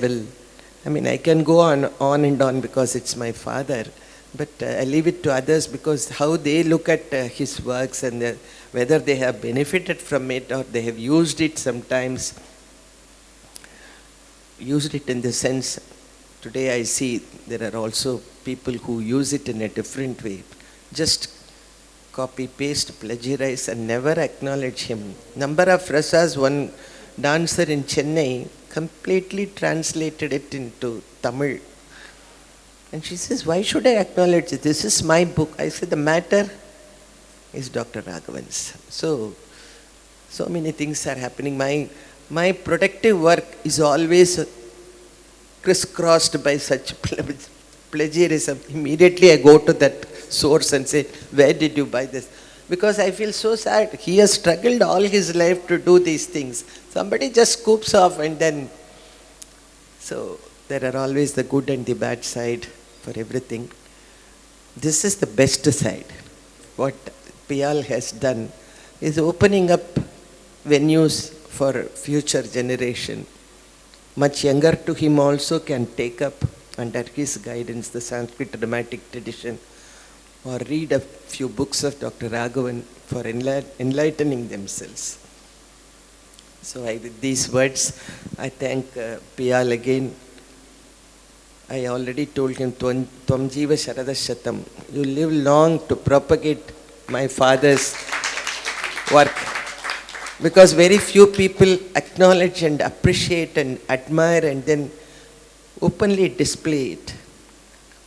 can go on and on because it's my father, but I leave it to others because how they look at his works and whether they have benefited from it or they have used it sometimes. Used it in the sense, today I see there are also people who use it in a different way. Just copy, paste, plagiarize and never acknowledge him. Number of rasas, one dancer in Chennai completely translated it into Tamil. And she says, why should I acknowledge it? This is my book. I said, the matter is Dr. Raghavan's. So many things are happening. My productive work is always crisscrossed by such plagiarism. Immediately I go to that source and say, where did you buy this? Because I feel so sad. He has struggled all his life to do these things. Somebody just scoops off and then... So there are always the good and the bad side for everything. This is the best side. What Piyal has done is opening up venues for future generation. Much younger to him also can take up under his guidance the Sanskrit dramatic tradition or read a few books of Dr. Raghavan for enlightening themselves. So with these words, I thank Piyal again. I already told him, Tvam Jiva Sharadashatam. You live long to propagate my father's work. Because very few people acknowledge and appreciate and admire and then openly display it.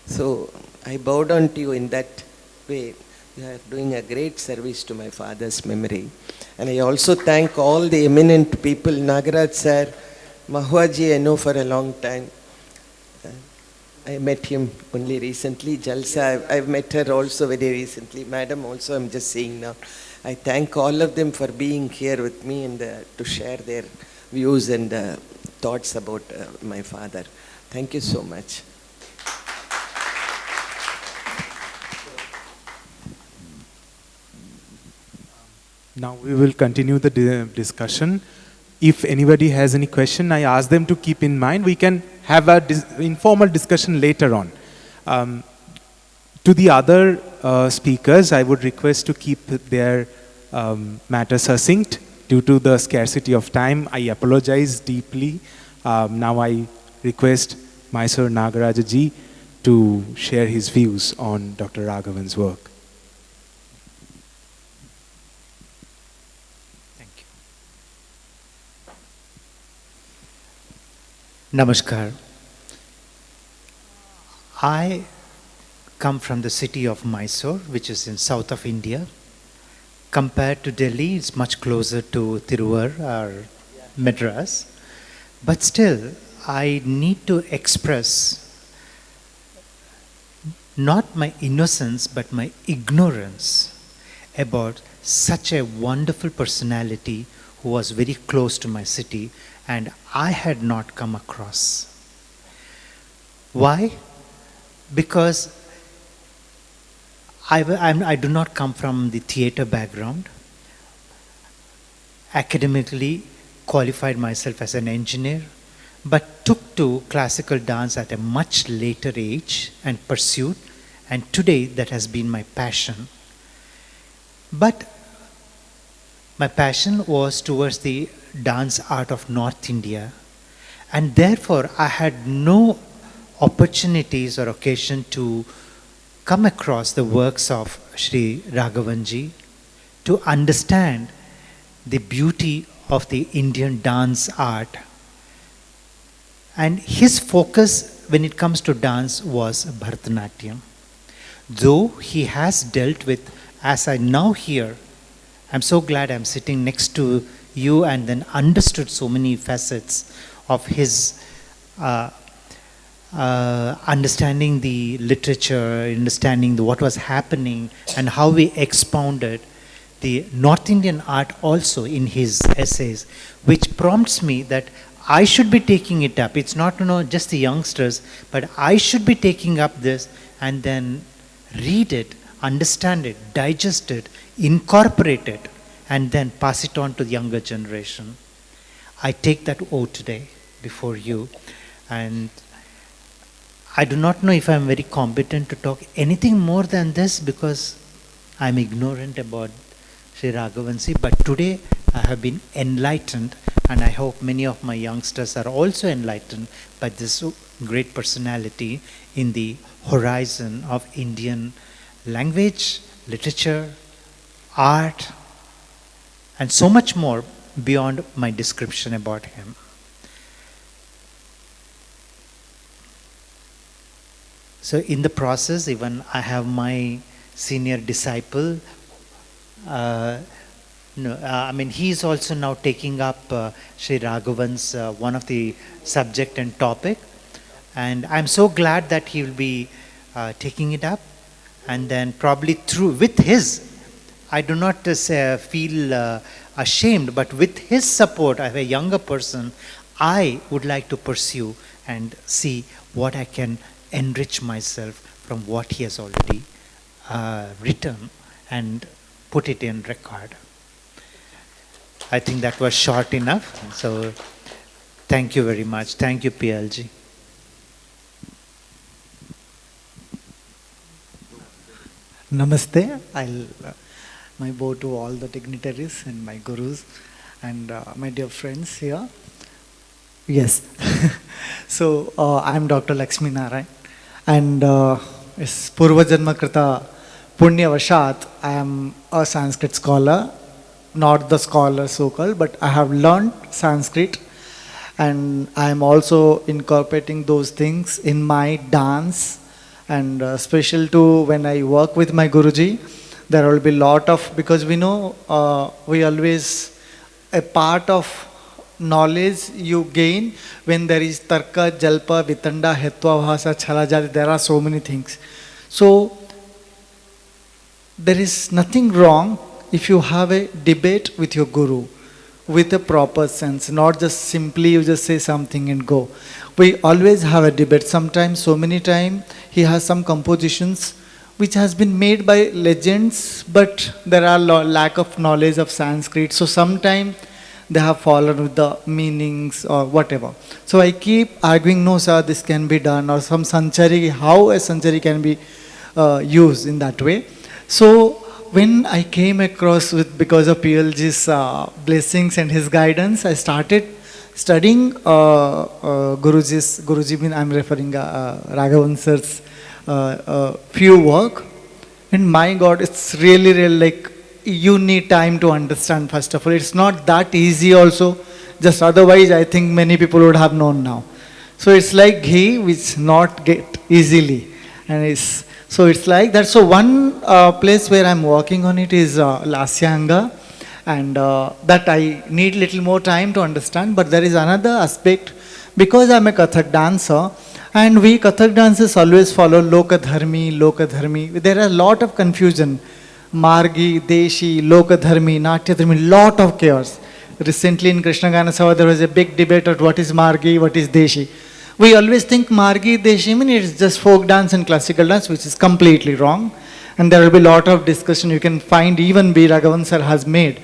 So I bow down to you in that way. You are doing a great service to my father's memory. And I also thank all the eminent people, Nagaraj sir, Mahuaji I know for a long time. I met him only recently. Jalsa, I've met her also very recently. Madam also, I'm just saying now. I thank all of them for being here with me and to share their views and thoughts about my father. Thank you so much. Now we will continue the discussion. If anybody has any question, I ask them to keep in mind. We can have an informal discussion later on. To the other speakers, I would request to keep their matter succinct. Due to the scarcity of time, I apologize deeply. Now I request Mysore Nagaraja ji to share his views on Dr. Raghavan's work. Thank you. Namaskar. I come from the city of Mysore, which is in south of India. Compared to Delhi, it's much closer to Tiruvur or Madras. But still, I need to express not my innocence, but my ignorance about such a wonderful personality who was very close to my city and I had not come across. Why? Because I do not come from the theater background. Academically qualified myself as an engineer, but took to classical dance at a much later age and pursued, and today that has been my passion. But my passion was towards the dance art of North India, and therefore I had no opportunities or occasion to come across the works of Sri Raghavanji to understand the beauty of the Indian dance art. And his focus when it comes to dance was Bharatanatyam. Though he has dealt with, as I now hear, I'm so glad I'm sitting next to you and then understood so many facets of his understanding the literature, understanding what was happening and how we expounded the North Indian art also in his essays, which prompts me that I should be taking it up. It's not just the youngsters, but I should be taking up this and then read it, understand it, digest it, incorporate it, and then pass it on to the younger generation. I take that oath today before you, and I do not know if I'm very competent to talk anything more than this because I'm ignorant about Sri Raghavanji, but today I have been enlightened, and I hope many of my youngsters are also enlightened by this great personality in the horizon of Indian language, literature, art, and so much more beyond my description about him. So in the process, even I have my senior disciple. He is also now taking up Sri Raghavan's one of the subject and topic, and I'm so glad that he will be taking it up, and then probably with his, I do not feel ashamed, but with his support as a younger person, I would like to pursue and see what I can enrich myself from what he has already written and put it in record. I think that was short enough. So thank you very much. Thank you, PLG. Namaste. My bow to all the dignitaries and my gurus and my dear friends here. Yes. So I'm Dr. Lakshmi Narayan, and it's Purva Janma Krita Punya Vashat. I am a Sanskrit scholar, not the scholar so-called, but I have learned Sanskrit, and I am also incorporating those things in my dance, and special to when I work with my Guruji, there will be a lot of, because we know we always, a part of knowledge you gain when there is tarka, jalpa, vitanda, hetva, bhasa, chalajati, there are so many things. So there is nothing wrong if you have a debate with your guru with a proper sense, not just simply you just say something and go. We always have a debate. Sometimes, so many times, he has some compositions which has been made by legends, but there are lack of knowledge of Sanskrit. So sometimes they have fallen with the meanings or whatever. So I keep arguing, no sir, this can be done, or some sanchari, how a sanchari can be used in that way. So when I came across with, because of PLG's blessings and his guidance, I started studying Guruji mean I'm referring Raghavan sir's few work, and my God, it's really like you need time to understand. First of all, it's not that easy also, just otherwise I think many people would have known now. So it's like ghee which not get easily. And so it's like that. So one place where I'm working on it is Lasyanga, and that I need little more time to understand. But there is another aspect, because I'm a Kathak dancer, and we Kathak dancers always follow Lokadharmi, Lokadharmi. There are a lot of confusion. Margi, Deshi, Lokadharmi, Natyadharmi, lot of chaos. Recently in Krishna Gana Sabha there was a big debate of what is Margi, what is Deshi. We always think Margi, Deshi means it's just folk dance and classical dance, which is completely wrong. And there will be a lot of discussion you can find even B. Raghavan sir has made.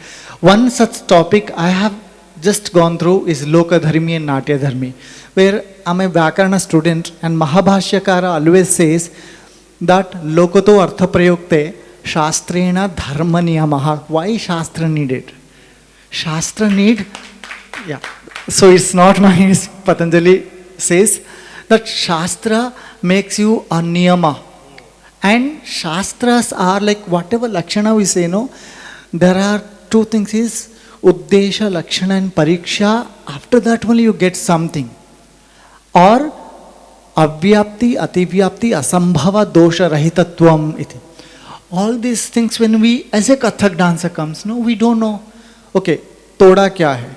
One such topic I have just gone through is Lokadharmi and Natyadharmi, where I'm a Vyakarana student and Mahabhashyakara always says that Lokato Artha Prayukte Shastrena Dharma Niyamaha. Why Shastra needed? Shastra need, yeah. So it's not my, Patanjali says that Shastra makes you a niyama. And Shastras are like whatever Lakshana we say, no, there are two things is Uddesha, Lakshana and Pariksha. After that only you get something. Or Avyapti, Ativyapti, Asambhava, Dosha, Rahitatvam iti. All these things when we, as a Kathak dancer comes, no, we don't know. Okay, Toda kya hai?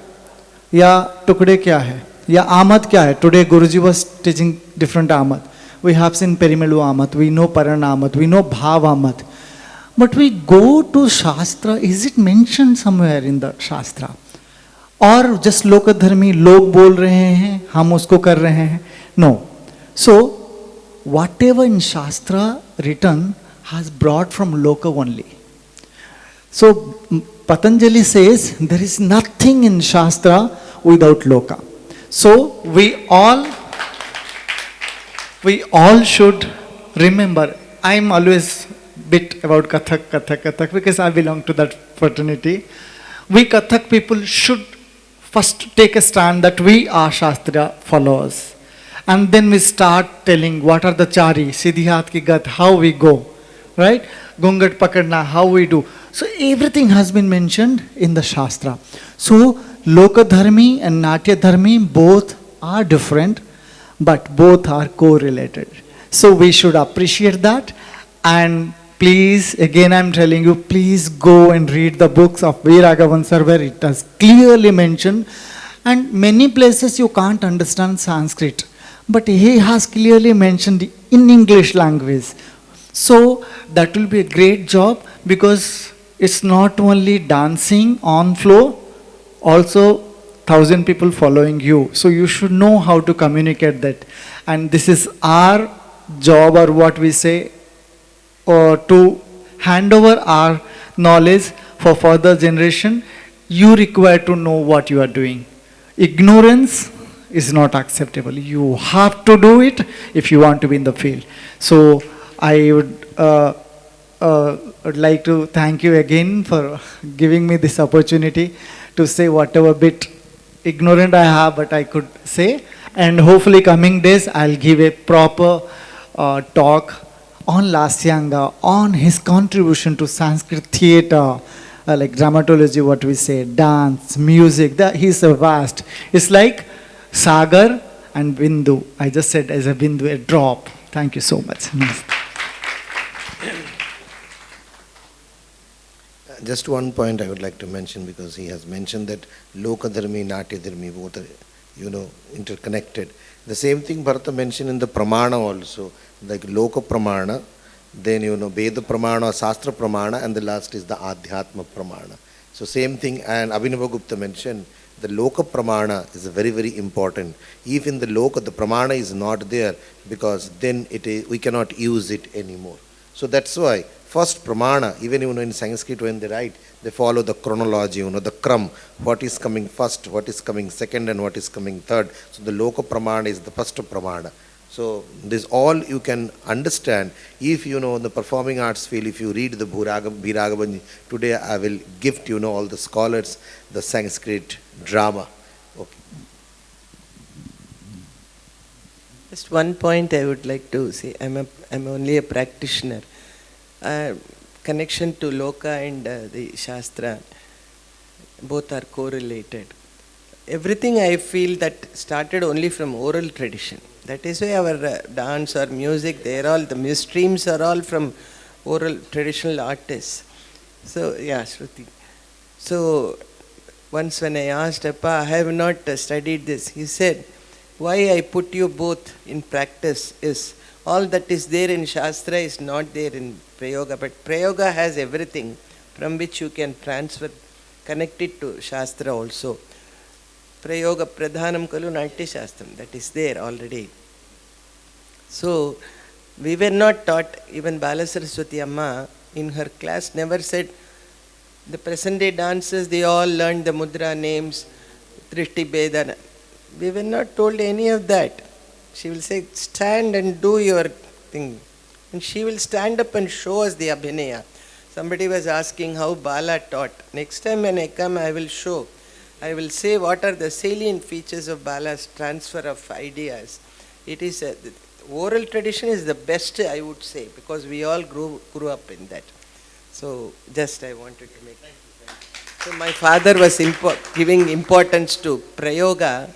Ya Tukde kya hai? Ya Amad kya hai? Today Guruji was teaching different Amad. We have seen Perimalu Amad, we know Paran Amad, we know Bhav Amad. But we go to Shastra, is it mentioned somewhere in the Shastra? Or just Lokadharmi, log bol rahe hain, hum usko kar rahe hain? No. So, whatever in Shastra written has brought from Loka only. So, Patanjali says there is nothing in Shastra without Loka. So, we all should remember. I am always bit about Kathak because I belong to that fraternity. We Kathak people should first take a stand that we are Shastra followers. And then we start telling what are the chari, Siddhihat ki gat, how we go. Right? Gungat pakadna, how we do. So everything has been mentioned in the Shastra. So Lokadharmi and Natyadharmi both are different, but both are correlated. So we should appreciate that. And please, again I'm telling you, please go and read the books of V. Raghavan sir where it has clearly mentioned. And many places you can't understand Sanskrit, but he has clearly mentioned in English language. So that will be a great job, because it's not only dancing on floor, also 1,000 people following you. So you should know how to communicate that. And this is our job, or what we say, or to hand over our knowledge for further generation. You require to know what you are doing. Ignorance is not acceptable. You have to do it if you want to be in the field. So I would like to thank you again for giving me this opportunity to say whatever bit ignorant I have, but I could say. And hopefully coming days I'll give a proper talk on Lasyanga, on his contribution to Sanskrit theatre, like dramatology, what we say, dance, music. He's a vast. It's like Sagar and Bindu. I just said as a Bindu, a drop. Thank you so much. Just one point I would like to mention, because he has mentioned that Lokadharmi, Natyadharmi, both are, interconnected. The same thing Bharata mentioned in the Pramana also, like Loka Pramana, then Veda Pramana, Sastra Pramana, and the last is the Adhyatma Pramana. So same thing, and Abhinava Gupta mentioned, the Loka Pramana is very, very important. If in the Loka, the Pramana is not there, because then we cannot use it anymore. So that's why first Pramana, even in Sanskrit when they write, they follow the chronology, the kram, what is coming first, what is coming second, and what is coming third. So the Loka Pramana is the first Pramana. So this all you can understand if in the performing arts field, if you read the Bhiragavan. Today I will gift all the scholars the Sanskrit drama. Okay. Just one point I would like to say. I'm only a practitioner. Connection to Loka and the Shastra, both are correlated. everything I feel that started only from oral tradition. That is why our dance or music, they are all, the streams are all from oral traditional artists. So, yeah, Shruti. So, once when I asked Appa, I have not studied this, he said, why I put you both in practice is all that is there in Shastra is not there in Prayoga, but Prayoga has everything from which you can transfer, connect it to Shastra also. Prayoga Pradhanam Kalu Natya Shastram, that is there already. So, we were not taught, even Balasaraswati Amma in her class never said, the present day dancers, they all learned the mudra names, Trishti Bedana. We were not told any of that. She will say, stand and do your thing. And she will stand up and show us the Abhinaya. Somebody was asking how Bala taught. Next time when I come, I will show. I will say what are the salient features of Bala's transfer of ideas. It is oral tradition is the best, I would say, because we all grew up in that. So just I wanted to make. So my father was giving importance to Prayoga,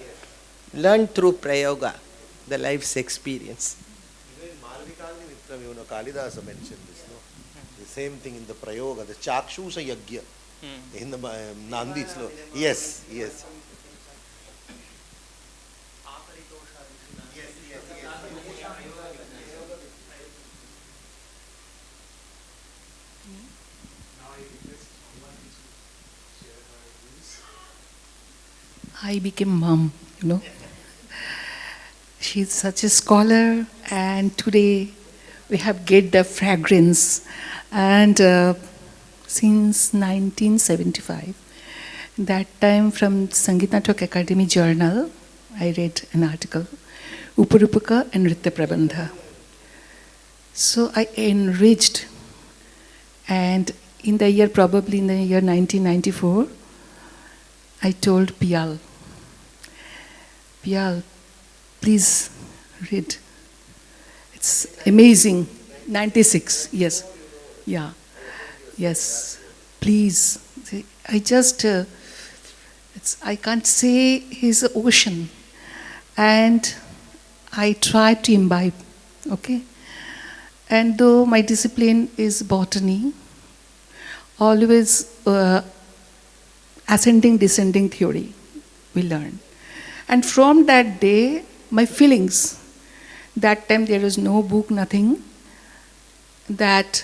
learned through Prayoga, the life's experience. Even Malvikalni Mitram, Kalidasa mentioned this, no? The same thing in the Prayoga, the Chakshusha Yagya. In the Nandis, no? Yes, yes. I became mom, you know. She's such a scholar, and today we have get the fragrance. And since 1975, that time from Sangeet Natak Academy Journal, I read an article, Upurupaka and Nritya Prabandha. So I enriched, and in the year, probably in the year 1994, I told Piyal, please read. It's amazing. 96, yes. Yeah. Yes. Please. I just, I can't say he's an ocean. And I try to imbibe, okay? And though my discipline is botany, always ascending, descending theory we learn. And from that day, my feelings, that time there was no book, nothing, that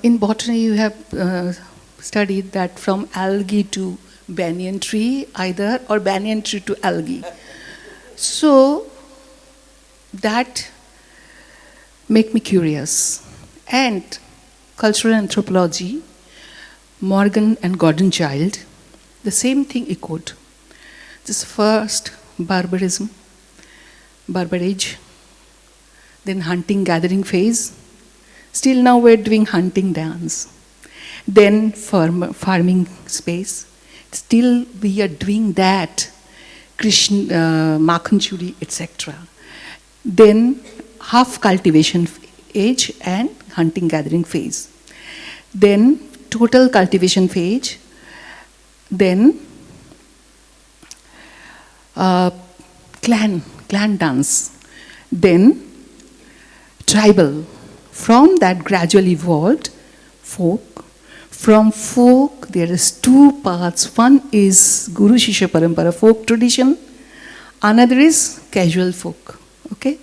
in botany you have studied that from algae to banyan tree either, or banyan tree to algae. So that make me curious. And cultural anthropology, Morgan and Gordon Child, the same thing echoed. This first barbarism, barbarage, then hunting gathering phase. Still now we're doing hunting dance. Then farming space. Still we are doing that, Krishna, Makhan Churi, etc. Then half cultivation age and hunting gathering phase. Then total cultivation phase. Then clan dance. Then tribal. From that gradually evolved folk. From folk there is two paths. One is Guru Shishya Parampara, folk tradition. Another is casual folk. Okay?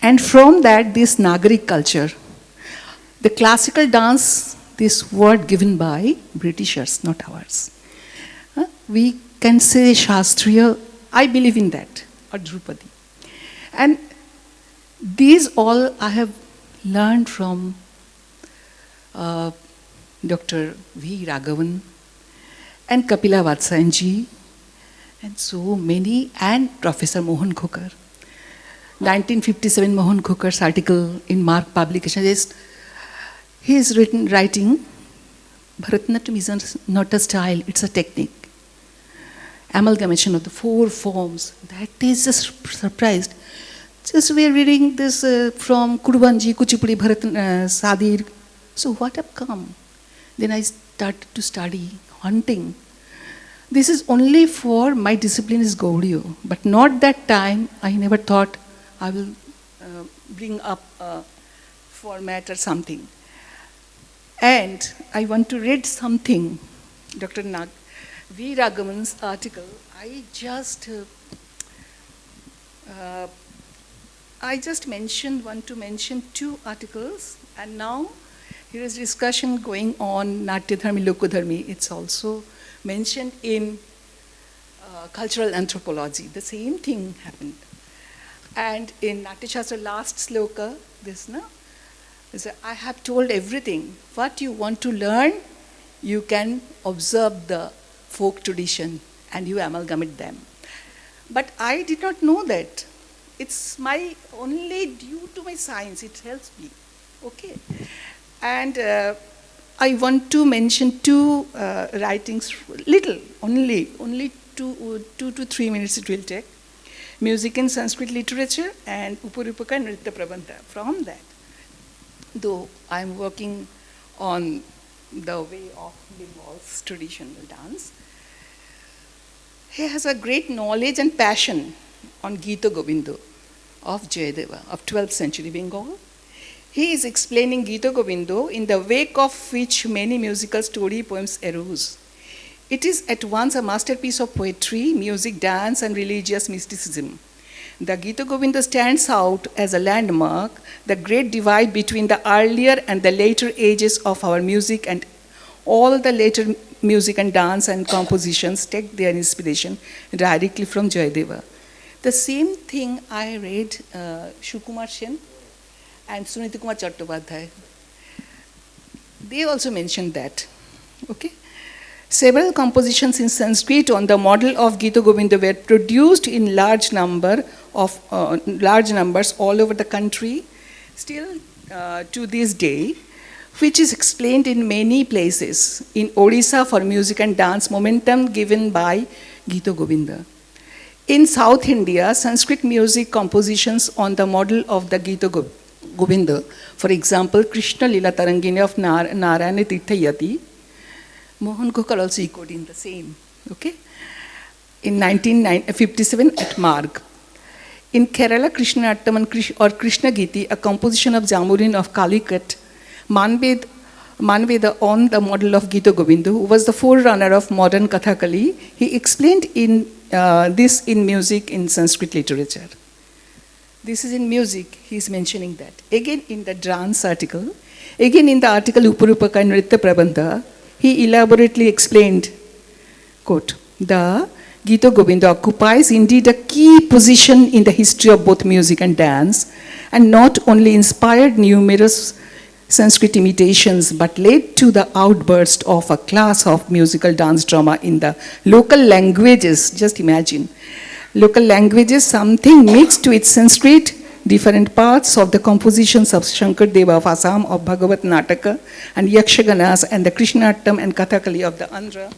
And from that this Nagarik culture. The classical dance, this word given by Britishers, not ours. We can say Shastriya, I believe in that, or Drupadi. And these all I have learned from Dr. V. Raghavan and Kapila Vatsayanji and so many, and Professor Mohan Khokar. 1957 Mohan Khokar's article in Mark publication is, he is writing, Bharatanatyam is not a style, it's a technique. Amalgamation of the four forms. That is just surprised. Just we are reading this from Kudubanji, Kuchipudi, Sadir. So what have come? Then I started to study hunting. this is only for my discipline is Gaudiya, but not that time. I never thought I will bring up a format or something. And I want to read something, Dr. V. Raghavan's article. I just want to mention two articles, and now here is discussion going on Natya Dharmi, Loko Dharmi. It's also mentioned in cultural anthropology. The same thing happened. And in Natya Shastra last sloka, I have told everything. What you want to learn, you can observe the folk tradition and you amalgamate them. But I did not know that. It's my only due to my science, it helps me. Okay. And I want to mention two writings, little, only 2 to 3 minutes it will take. Music in Sanskrit literature and Upurupaka Nritya Prabandha. From that, though I'm working on the way of Bengal's traditional dance, he has a great knowledge and passion on Gita Govinda of Jayadeva of 12th century Bengal. He is explaining Gita Govinda in the wake of which many musical story poems arose. It is at once a masterpiece of poetry, music, dance, and religious mysticism. The Gita Govinda stands out as a landmark, the great divide between the earlier and the later ages of our music, and all the later music and dance and compositions take their inspiration directly from Jayadeva. The same thing I read Shukumar Sen and Sunita Kumar Chattopadhyay. They also mentioned that. Okay? Several compositions in Sanskrit on the model of Gita Govinda were produced in large numbers all over the country, still to this day, which is explained in many places. In Odisha, for music and dance, momentum given by Gita Govinda. In South India, Sanskrit music compositions on the model of the Gita Govinda, for example, Krishna Lila Tarangini of Narayana Tirthayati, Mohan Gokal also echoed in the same, okay? In 1957 at Marga. In Kerala, Krishna Attam or Krishna Giti, a composition of Jamurin of Calicut, Manveda on the model of Gita Govinda, who was the forerunner of modern Kathakali, he explained in this in music in Sanskrit literature. This is in music, he is mentioning that. Again in the dance article, again in the article Upurupaka Nritya Prabandha, he elaborately explained, quote, the Gita Govinda occupies indeed a key position in the history of both music and dance, and not only inspired numerous Sanskrit imitations, but led to the outburst of a class of musical dance drama in the local languages. Just imagine, local languages, something mixed with Sanskrit, different parts of the compositions of Shankar Deva of Assam, of Bhagavat Nataka, and Yakshaganas, and the Krishnattam and Kathakali of the Andhra,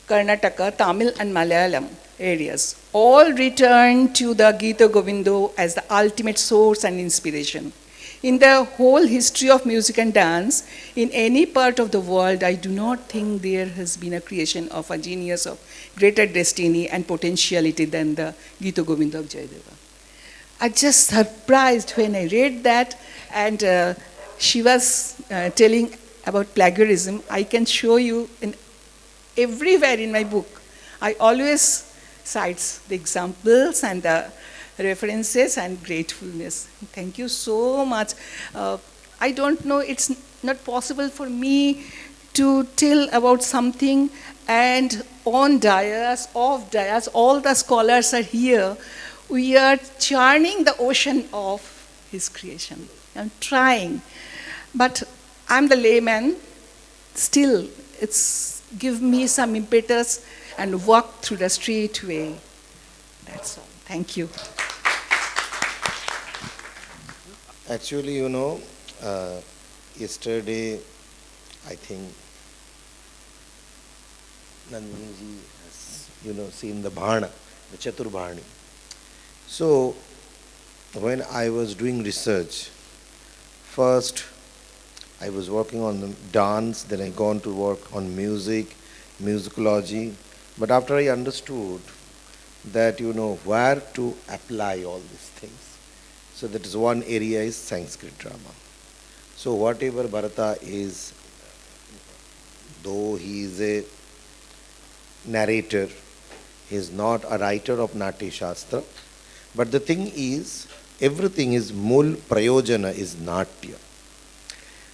Karnataka, Tamil, and Malayalam areas, all return to the Gita Govinda as the ultimate source and inspiration. In the whole history of music and dance, in any part of the world, I do not think there has been a creation of a genius of greater destiny and potentiality than the Gita Govinda of Jayadeva. I just surprised when I read that, and she was telling about plagiarism. I can show you everywhere in my book. I always cite the examples and the references and gratefulness. Thank you so much. I don't know, it's not possible for me to tell about something, and on dais, off dais, all the scholars are here. We are churning the ocean of his creation. I'm trying, but I'm the layman. Still, it's give me some impetus and walk through the straight way. That's all. Thank you. Actually, yesterday, I think Nandini has, seen the Bhana, the Chaturbhani. So, when I was doing research, first I was working on the dance, then I gone to work on music, musicology, But after I understood that, where to apply all these things, so that is one area is Sanskrit drama. So whatever Bharata is, though he is a narrator, he is not a writer of Natya Shastra, but the thing is, everything is mul prayojana is Natya.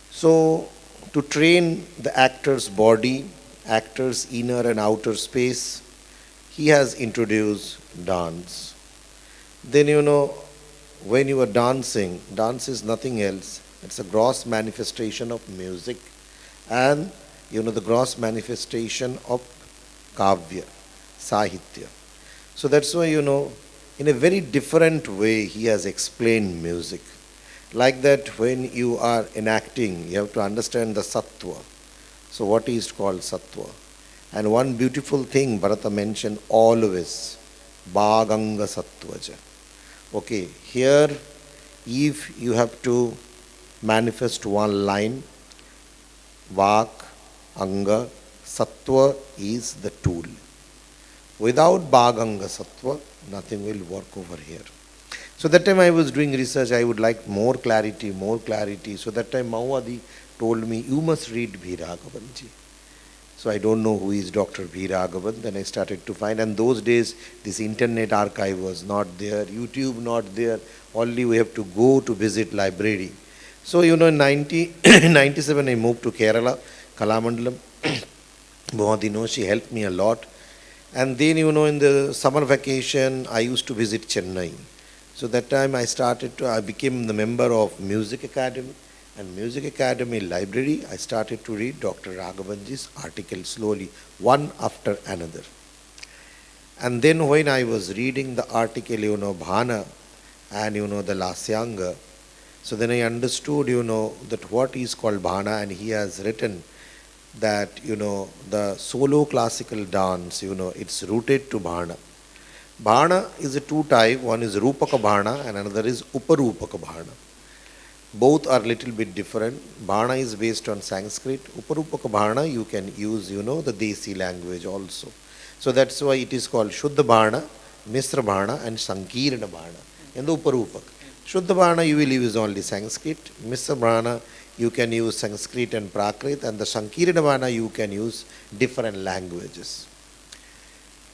So to train the actor's body, actor's inner and outer space, he has introduced dance. Then when you are dancing, dance is nothing else. It's a gross manifestation of music and the gross manifestation of kavya, sahitya. So that's why in a very different way he has explained music. Like that, when you are enacting, you have to understand the sattva. So what is called sattva? And one beautiful thing Bharata mentioned always, bhaganga sattvaja. Okay, here if you have to manifest one line, vak, anga, sattva is the tool. Without bhaganga sattva, nothing will work over here. So that time I was doing research, I would like more clarity. So that time Mahuadi told me, you must read V. Raghavanji. So I don't know who is Dr. V. Raghavan. Then I started to find, and those days this internet archive was not there, YouTube not there, only we have to go to visit library. So in 97 I moved to Kerala, Kalamandalam. Mahuadi knows, she helped me a lot. And then in the summer vacation I used to visit Chennai. So that time I became the member of Music Academy, and Music Academy library, I started to read Dr. Raghavanji's articles slowly, one after another. And then when I was reading the article, Bhana and the Lasyanga, so then I understood, that what is called Bhana, and he has written that, the solo classical dance, it's rooted to Bhana. Bhana is a two type, one is Rupaka Bhana and another is Uparupaka Bhana. Both are little bit different. Bhana is based on Sanskrit. Uparupaka Bhana you can use, the Desi language also. So that's why it is called Shuddha Bhana, Misra Bhana and Sankirana Bhana in the Uparupaka. Shuddha Bhana you will use only Sanskrit. Misra Bhana you can use Sanskrit and Prakrit, and the Sankirana Bhana you can use different languages.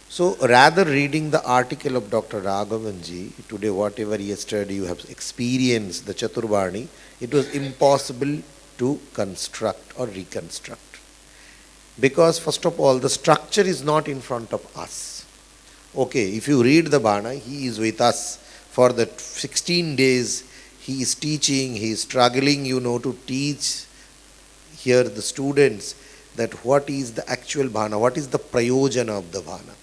So rather reading the article of Dr. Raghavanji, today whatever yesterday you have experienced the Chaturbani, it was impossible to construct or reconstruct. Because first of all, the structure is not in front of us. Okay, if you read the Bhana, he is with us for the 16 days, he is teaching, he is struggling, to teach here the students that what is the actual Bhana, what is the prayojana of the Bhana.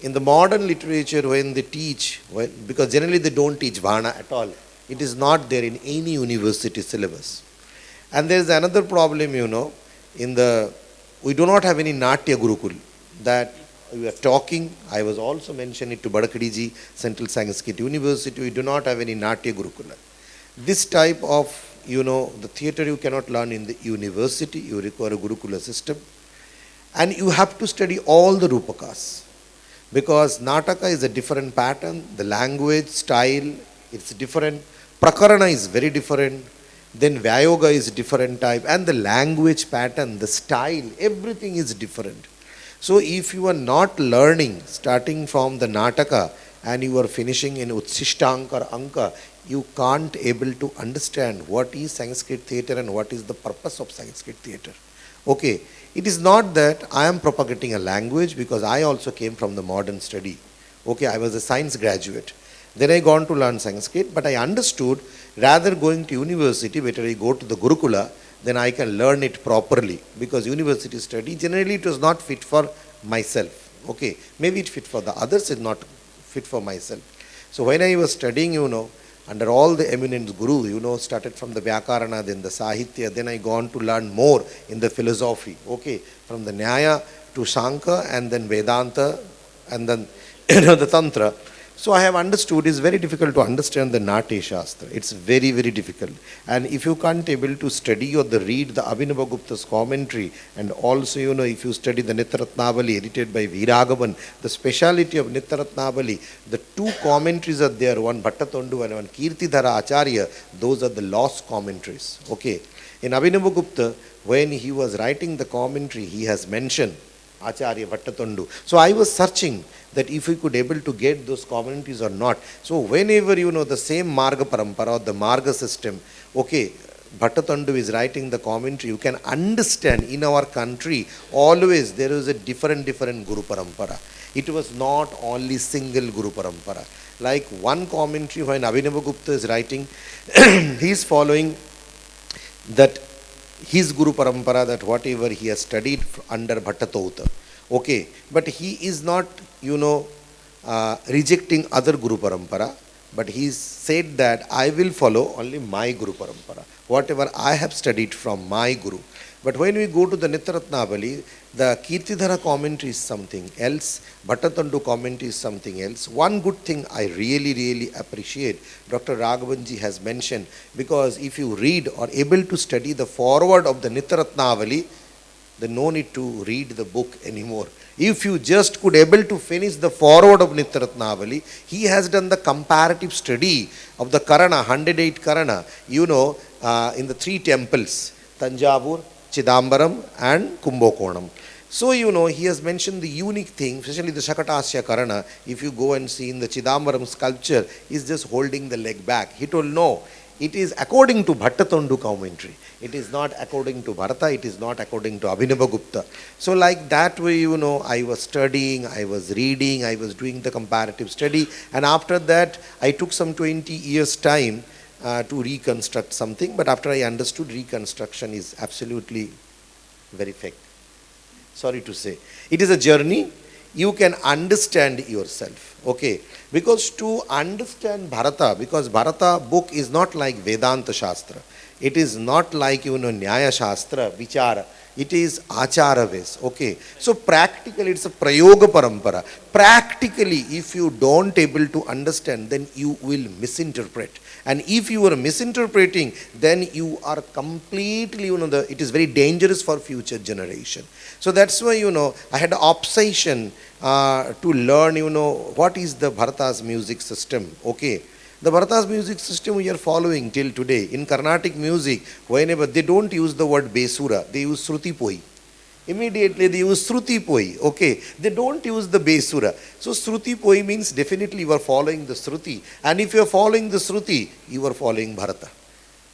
In the modern literature, when they teach, because generally they don't teach Bhana at all, it is not there in any university syllabus. And there is another problem, we do not have any Natya Gurukul. That we are talking, I was also mentioning it to Badakadiji, Central Sanskrit University, we do not have any Natya Gurukula. This type of, the theatre you cannot learn in the university, you require a Gurukula system. And you have to study all the Rupakas. Because Nataka is a different pattern, the language, style, it's different. Prakarana is very different. Then Vyayoga is different type. And the language pattern, the style, everything is different. So if you are not learning, starting from the Nataka, and you are finishing in Utsishtanka or Anka, you can't able to understand what is Sanskrit theatre and what is the purpose of Sanskrit theatre. Okay, it is not that I am propagating a language, because I also came from the modern study. Okay, I was a science graduate. Then I gone to learn Sanskrit, but I understood rather going to university, better I go to the Gurukula, then I can learn it properly. Because university study, generally it was not fit for myself. Okay, maybe it fit for the others, it's not fit for myself. So when I was studying, under all the eminent guru, started from the Vyakarana, then the Sahitya, then I gone to learn more in the philosophy, okay, from the Nyaya to Shankha and then Vedanta and then the Tantra. So I have understood it's very difficult to understand the Natya Shastra. It's very, very difficult. And if you can't able to study or the read the Abhinavagupta's commentary, and also, if you study the Nityaratnavali edited by RAGHAVAN, the speciality of Nityaratnavali, the two commentaries are there, one Bhattatondu and one Kirtidhara Acharya, those are the lost commentaries. Okay. In Abhinavagupta, when he was writing the commentary, he has mentioned Acharya Bhattatondu. So I was searching that if we could able to get those commentaries or not. So whenever the same Marga Parampara or the Marga system, okay, Bhattatondu is writing the commentary, you can understand in our country always there is a different Guru Parampara. It was not only single Guru Parampara. Like one commentary when Abhinavagupta is writing, he is following that his Guru Parampara, that whatever he has studied under Bhattatauta. Okay, but he is not, rejecting other Guru Parampara, but he said that I will follow only my Guru Parampara, whatever I have studied from my Guru. But when we go to the Nityaratnavali, the Kirtidhara commentary is something else, Bhattatondu commentary is something else. One good thing I really, really appreciate, Dr. Raghavanji has mentioned, because if you read or able to study the foreword of the Nityaratnavali, then no need to read the book anymore. If you just could able to finish the foreword of Nityaratnavali, he has done the comparative study of the Karana, 108 Karana, in the three temples, Tanjavur, Chidambaram and Kumbakonam. So, he has mentioned the unique thing, especially the Shakatasya Karana. If you go and see in the Chidambaram sculpture, he's just holding the leg back. He told, no, it is according to Bhattatondu commentary. It is not according to Bharata, it is not according to Abhinavagupta. So like that way, I was studying, I was reading, I was doing the comparative study. And after that, I took some 20 years time to reconstruct something, but after I understood reconstruction is absolutely very fake. Sorry to say. It is a journey. You can understand yourself. Okay. Because to understand Bharata, because Bharata book is not like Vedanta Shastra. It is not like, Nyaya Shastra, Vichara. It is Achara Ves. Okay. So practically it's a Prayoga Parampara. Practically, if you don't able to understand, then you will misinterpret. And if you are misinterpreting, then you are completely, it is very dangerous for future generation. So that's why, I had an obsession to learn, what is the Bharata's music system. Okay. The Bharata's music system we are following till today. In Carnatic music, whenever they don't use the word Besura, they use Shruti Poi. Immediately they use Shruti Poi. Okay. They don't use the Besura. So Shruti Poi means definitely you are following the Shruti. And if you are following the Shruti, you are following Bharata.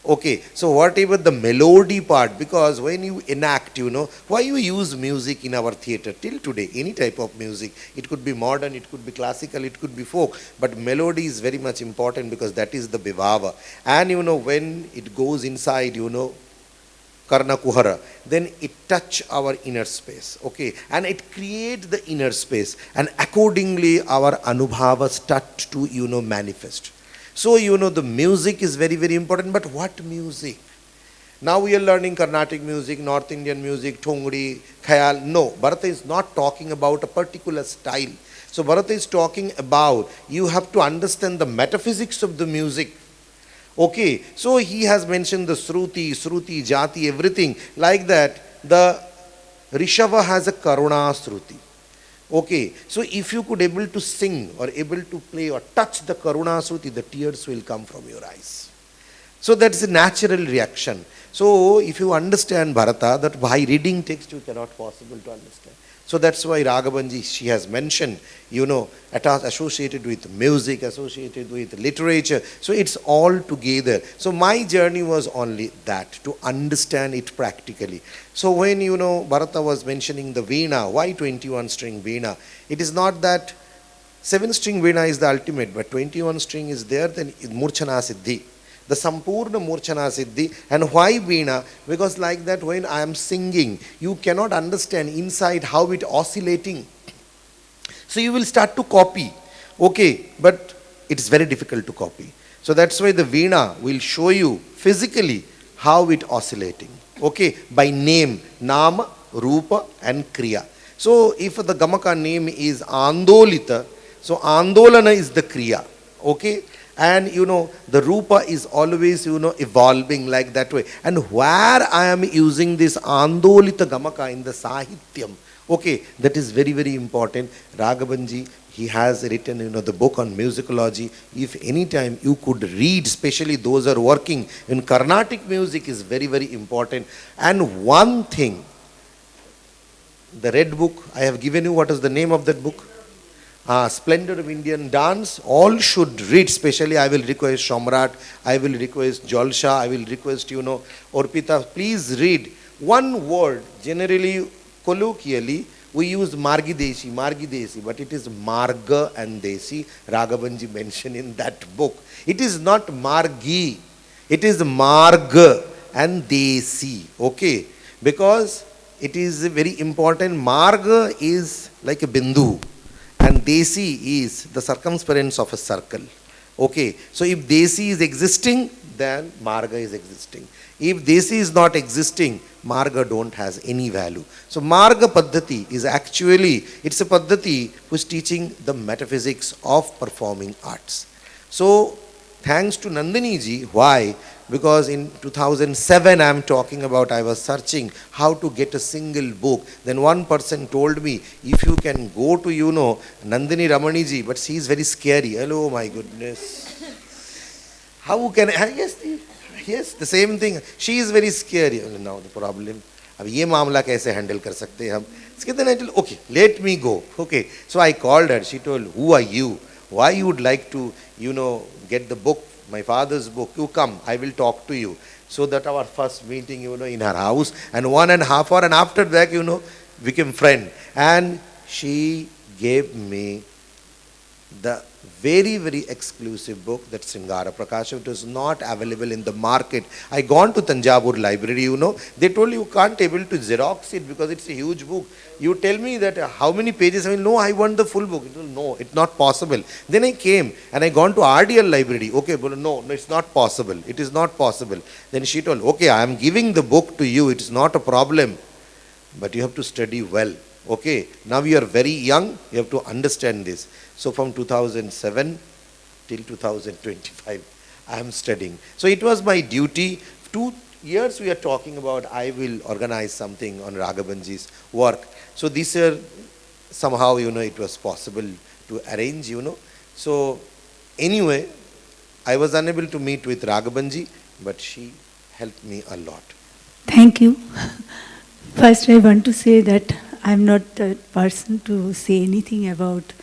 Okay, so whatever the melody part, because when you enact, why you use music in our theatre till today, any type of music, it could be modern, it could be classical, it could be folk, but melody is very much important because that is the bivava. And when it goes inside, Karna Kuhara, then it touch our inner space, okay, and it create the inner space, and accordingly our anubhavas start to, manifest. So, the music is very, very important, but what music? Now we are learning Carnatic music, North Indian music, Thongdi, Khayal. No, Bharata is not talking about a particular style. So Bharata is talking about, you have to understand the metaphysics of the music. Okay, so he has mentioned the Shruti, Jati, everything. Like that, the Rishava has a Karuna Shruti. Okay, so if you could able to sing or able to play or touch the Karuna Shruti, the tears will come from your eyes. So that's a natural reaction. So if you understand Bharata, that by reading text you cannot possible to understand. So that's why Raghavanji, she has mentioned, associated with music, associated with literature. So it's all together. So my journey was only that, to understand it practically. So when, Bharata was mentioning the Veena, why 21 string Veena? It is not that 7 string Veena is the ultimate, but 21 string is there, then Murchana Siddhi. The Sampurna Murchana Siddhi. And why Veena? Because like that when I am singing, you cannot understand inside how it oscillating. So you will start to copy. Okay, but it's very difficult to copy. So that's why the Veena will show you physically how it oscillating. Okay, by name, Nama, Rupa and Kriya. So if the Gamaka name is Andolita, So Andolana is the Kriya. Okay? And the Rupa is always, evolving like that way. And where I am using this Andolita Gamaka in the Sahityam, okay, that is very, very important. Raghavanji, he has written, the book on musicology. If any time you could read, especially those who are working in Carnatic music, is very, very important. And one thing, the red book, I have given you, what is the name of that book? Splendor of Indian Dance. All should read, especially I will request Shamrat, I will request Jalsha, I will request, Orpita, please read. One word, generally, colloquially, we use Margi Desi, but it is Marga and Desi. Raghavanji mentioned in that book. It is not Margi, it is Marga and Desi, okay? Because it is very important. Marga is like a bindu, and Desi is the circumference of a circle. Okay, so if Desi is existing, then Marga is existing. If Desi is not existing, Marga don't has any value. So Marga Paddhati is actually, it's a Paddhati who is teaching the metaphysics of performing arts. So thanks to Nandini ji. Why? Because in 2007 I am talking about, I was searching how to get a single book. Then one person told me, if you can go to, Nandini Ramani ji, but she is very scary. Hello, my goodness. How can I? Yes, the same thing. She is very scary. Now the problem, अब ये मामला कैसे handle कर सकते हैं हम? Then I told, okay, let me go. Okay, so I called her. She told, who are you? Why you would like to, get the book, my father's book? You come, I will talk to you. So that our first meeting, in her house, and 1.5 hours, and after that, became friend. And she gave me the very, very exclusive book, that Sringara Prakasha. It was not available in the market. I gone to Tanjavur library, they told you can't able to Xerox it because it's a huge book. You tell me that how many pages? I mean, no, I want the full book. No, it's not possible. Then I came and I gone to RDL library. Okay, but no, it's not possible. It is not possible. Then she told, okay, I am giving the book to you. It's not a problem, but you have to study well. Okay, now you are very young, you have to understand this. So from 2007 till 2025, I am studying. So it was my duty. 2 years we are talking about, I will organize something on Raghavanji's work. So this year, somehow, it was possible to arrange, So anyway, I was unable to meet with Raghavanji, but she helped me a lot. Thank you. First, I want to say that I'm not the person to say anything about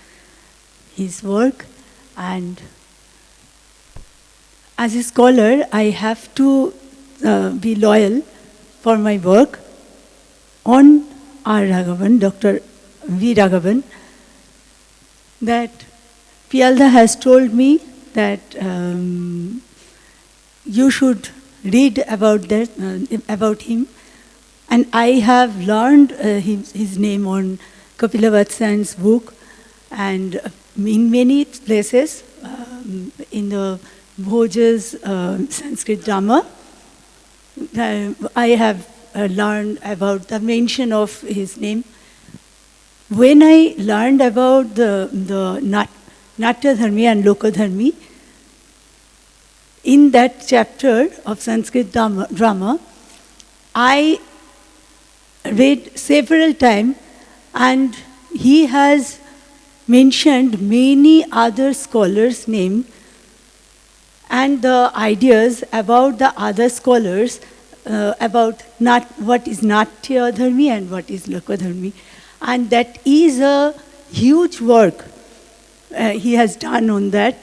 his work, and as a scholar, I have to be loyal for my work on R. Raghavan, Dr. V. Raghavan, that Piyalda has told me that you should read about him. And I have learned his name on Kapila Vatsan's book, and in many places, in the Bhoja's Sanskrit drama, I have learned about the mention of his name. When I learned about the Natya Dharmi and Loka Dharmi, in that chapter of Sanskrit drama, I read several times, and he has mentioned many other scholars' names and the ideas about the other scholars about what is Natya Dharmi and what is Loka Dharmi. And that is a huge work he has done on that.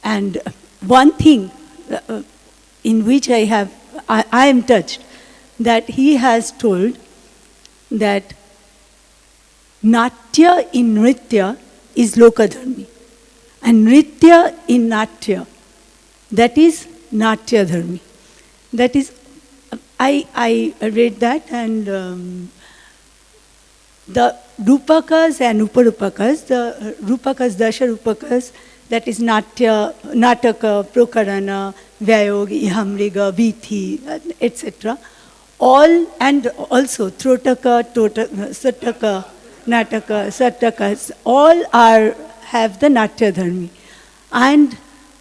And one thing in which I am touched, that he has told that Natya in Nritya is Loka Dharmi, and Nritya in Natya, that is Natya Dharmi. That is, I read that, and the Rupakas and Uparupakas, the Rupakas, Dasha Rupakas, that is Natya, Nataka, Prokarana, Vyayogi, Hamriga, Vithi, etc. All, and also Trotaka, Sataka, Nataka, Satakas, all have the Natya Dharmi. And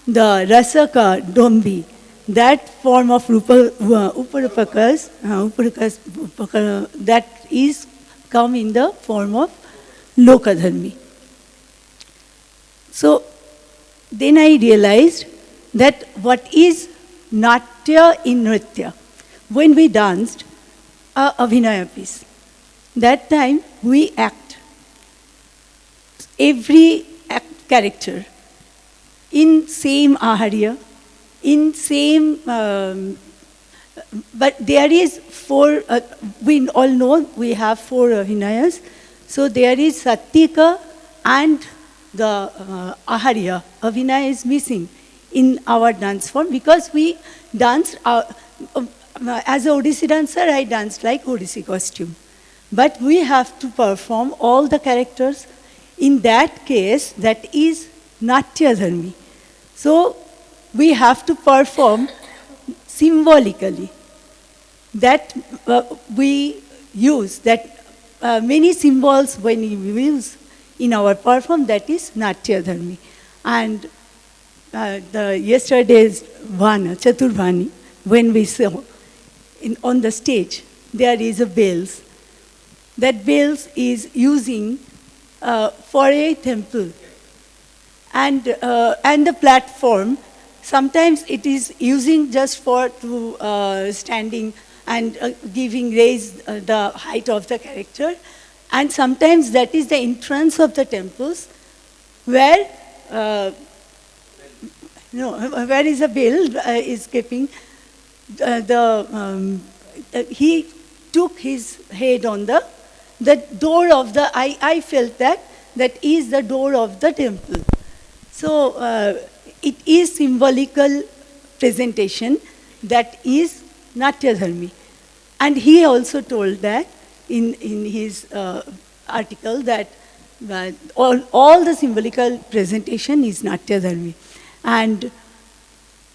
the Rasaka, Dombi, that form of Uparupakas, that is come in the form of Lokadharmi. So then I realized that what is Natya in Nritya? When we danced a Abhinaya piece, that time we act. Every character in same aharya, in same, but there is four, we all know we have four Abhinayas. So there is Sattika and the aharya. Abhinaya is missing in our dance form because we danced, as a Odissi dancer, I danced like Odissi costume. But we have to perform all the characters. In that case, that is Natya Dharmi. So we have to perform symbolically. That we use, that many symbols when we use in our perform, that is Natya Dharmi. And the yesterday's Vana, Chaturbhani, when we saw on the stage, there is a bells. That bells is using for a temple. And the platform, sometimes it is using just for standing and giving raise the height of the character. And sometimes that is the entrance of the temples where, where is a bell is keeping, he took his head on the door of the, I felt that is the door of the temple. So it is symbolical presentation that is Natya Dharmi. And he also told that in his article that all the symbolical presentation is Natya Dharmi. And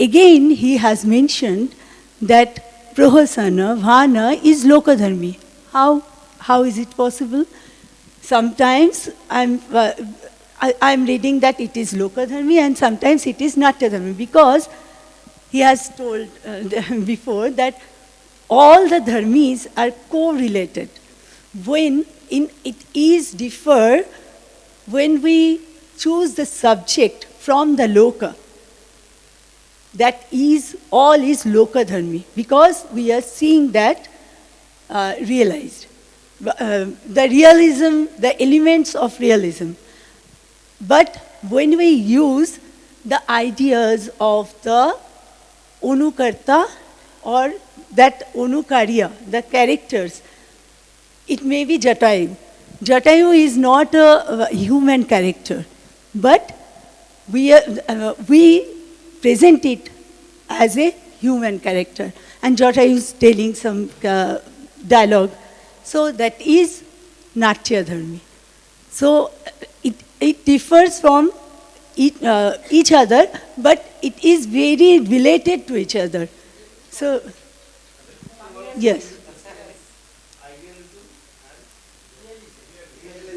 again he has mentioned that Prahasana, Vana is Lokadharmi. How is it possible? Sometimes I'm reading that it is Lokadharmi and sometimes it is Natya Dharmi, because he has told before that all the dharmis are correlated. When it is differ when we choose the subject from the loka, that is all is Lokadharmi, because we are seeing that realized. The realism, the elements of realism. But when we use the ideas of the Onukarta or that Onukarya, the characters, it may be Jatayu. Jatayu is not a human character, but we present it as a human character. And Jatayu is telling some dialogue. So that is Natya Dharmi. So it differs from each other, but it is very related to each other. So, yes.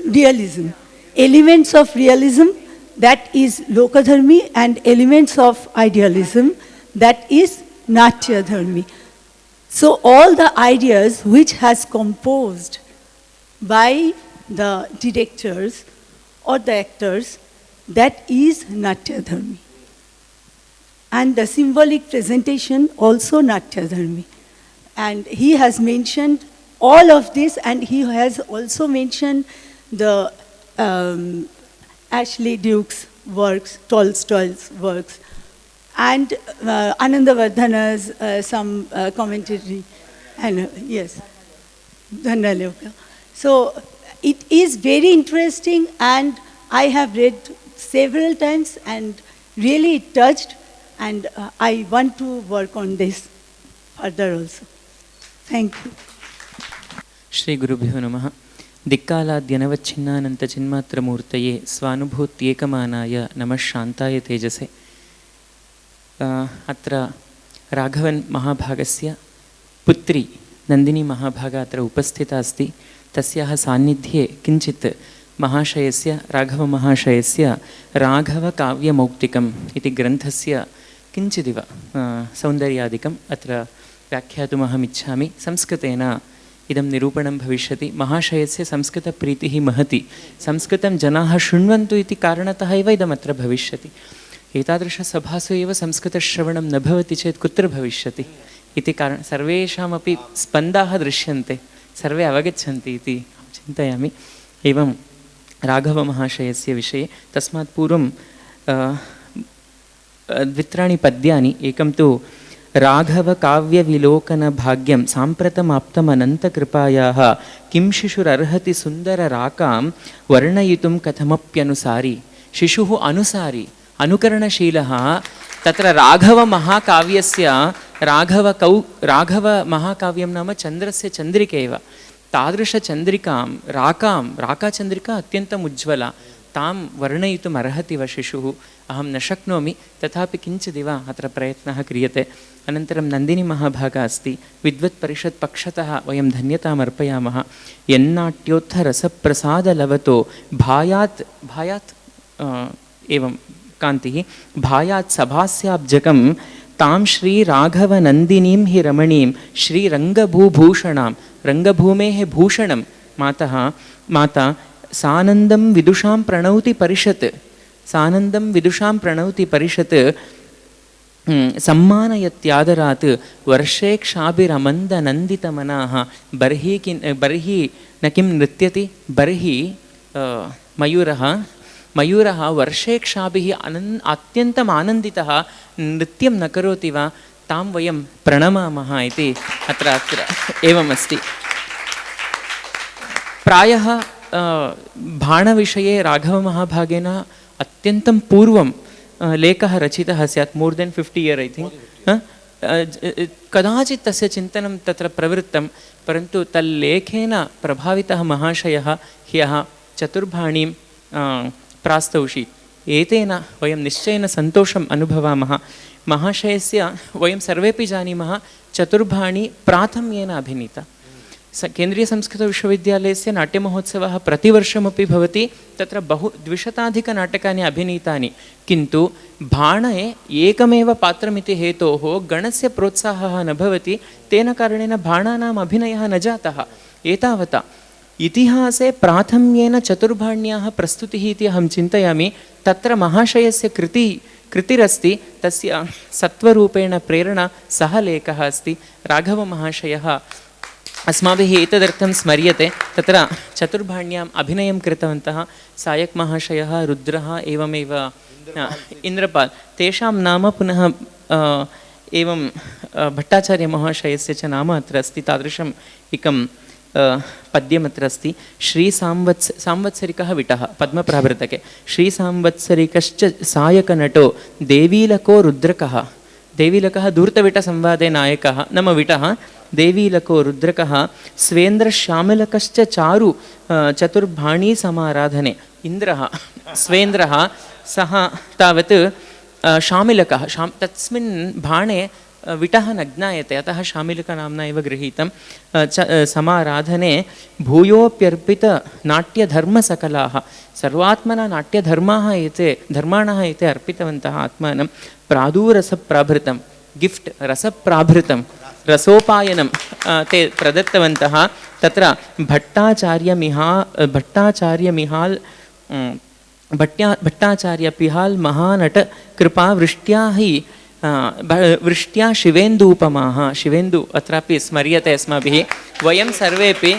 Realism. Elements of realism, that is Lokadharmi, and elements of idealism, that is Natya Dharmi. So all the ideas which has composed by the directors or the actors, that is Natya Dharmi. And the symbolic presentation also Natya Dharmi. And he has mentioned all of this, and he has also mentioned the Ashley Duke's works, Tolstoy's works, and Anandavardhana's some commentary, and yes, Dhanaloka. So it is very interesting, and I have read several times, and really it touched, and I want to work on this further also. Thank you. Shri Gurubhyo Namaha. दिक्कालाद्यनवच्छिन्नानन्त चिन्मात्रमूर्तये स्वानुभूत्येकमानाय नमः शान्ताय तेजसे. अत्र राघवन् महाभागस्य पुत्री नन्दिनी महाभागा अत्र उपस्थिता अस्ति. तस्याः सान्निध्ये किञ्चित् महाशयस्य राघवमहाशयस्य राघवकाव्यमौक्तिकम् इति ग्रन्थस्य किञ्चिदिव सौन्दर्यादिकम् अत्र व्याख्यातुमहमिच्छामि। संस्कृतेन इदं निरूपणं भविष्यति। महाशयस्य संस्कृतप्रीतिः महती, संस्कृतं जनाः शृण्वन्तु इति कारणतः एव इदमत्र भविष्यति। एतादृशसभासु एव संस्कृतश्रवणं न भवति चेत् कुत्र भविष्यति इति कारणं सर्वेषामपि स्पन्दाः दृश्यन्ते, सर्वे अवगच्छन्ति इति चिन्तयामि। एवं राघवमहाशयस्य विषये तस्मात् पूर्वं द्वित्राणि पद्यानि। एकं तु राघवकाव्यविलोकनभाग्यं साम्प्रतमाप्तमनन्तकृपायाः किं शिशुरर्हति सुन्दरराकां वर्णयितुं कथमप्यनुसारी। शिशुः अनुसारी, अनुकरणशीलः। तत्र राघवमहाकाव्यस्य राघवमहाकाव्यं नाम चन्द्रस्य चन्द्रिका एव। तादृशचन्द्रिकां राकाचन्द्रिका अत्यन्तम् उज्ज्वला, तां वर्णयितुम् अर्हति वा शिशुः? अहं न शक्नोमि, तथापि किञ्चिदिव अत्र प्रयत्नः क्रियते। अनन्तरं नन्दिनी महाभागा अस्ति। विद्वत्परिषत्पक्षतः वयं धन्यताम् अर्पयामः। यन्नाट्योत्थरसप्रसादलवतो भायात् एवं कान्तिः भायात् सभास्याब्जकं तां श्रीराघवनन्दिनीं हि रमणीं श्रीरङ्गभूभूषणां, रङ्गभूमेः भूषणं माता सानन्दं विदुषां प्रणौति परिषत्, सानन्दं विदुषां प्रणौति परिषत् सम्मानयत्यादरात् वर्षे क्षाभिरमन्दनन्दितमनाः। बर्हि न किं नृत्यति, बर्हि मयूरः वर्षे क्षाभिः अत्यन्तम् आनन्दितः नृत्यं न करोति वा, तां वयं प्रणमामः इति अत्र एवमस्ति। प्रायः भाणविषये राघवमहाभागेन अत्यन्तं पूर्वं लेखः रचितः स्यात्, more than 50 year I think. कदाचित् तस्य चिन्तनं तत्र प्रवृत्तं, परन्तु तल्लेखेन प्रभावितः महाशयः ह्यः चतुर्भाणीं प्रास्तौषि। एतेन वयं निश्चयेन सन्तोषम् अनुभवामः। महाशयस्य वयं सर्वेपि जानीमः चतुर्भाणी प्राथम्येन अभिनीता। केन्द्रीयसंस्कृतविश्वविद्यालयस्य नाट्यमहोत्सवः प्रतिवर्षमपि भवति। तत्र 200 अभिनीतानि, किन्तु भाणे एकमेव पात्रमिति हेतोः गणस्य प्रोत्साहः न भवति। तेन कारणेन भाणानाम् अभिनयः न जातः। एतावता इतिहासे प्राथम्येन चतुर्भाण्याः प्रस्तुतिः इति अहं चिन्तयामि। तत्र महाशयस्य कृतिरस्ति, तस्य सत्वरूपेण प्रेरणा सः लेखः अस्ति। राघवमहाशयः अस्माभिः एतदर्थं स्मर्यते। तत्र चतुर्भाण्याम् अभिनयं कृतवन्तः सायक् महाशयः, रुद्रः, एवमेव इन्द्रपाल्, तेषां नाम पुनः एवं भट्टाचार्यमहाशयस्य च नाम अत्र अस्ति। तादृशम् एकं पद्यमत्र अस्ति। सांवत्सरिकः विटः पद्मप्राभृतके। श्रीसांवत्सरिकश्च सायकनटो देवीलको रुद्रकः। देवीलकः धूर्तविटसंवादे नायकः नाम विटः। देवीलको रुद्रकः स्वेन्द्रश्यामलकश्च चारु चतुर्भाणी समाराधने। इन्द्रः स्वेन्द्रः, सः तावत् शामिलकः। तस्मिन् भाणे विटः न ज्ञायते, अतः शामिलकनाम्ना एव गृहीतं। समाराधने भूयोऽप्यर्पितनाट्यधर्मसकलाः। सर्वात्मना धर्माणः एते अर्पितवन्तः आत्मानं। प्रादुरसप्राभृतं गिफ्ट्, रसप्राभृतं रसोपायनं ते प्रदत्तवन्तः। तत्र भट्टाचार्यपिहाल् महानट कृपावृष्ट्या हि वृष्ट्या शिवेन्दूपमाः। शिवेन्दु अत्रापि स्मर्यते अस्माभिः। वयं सर्वेपि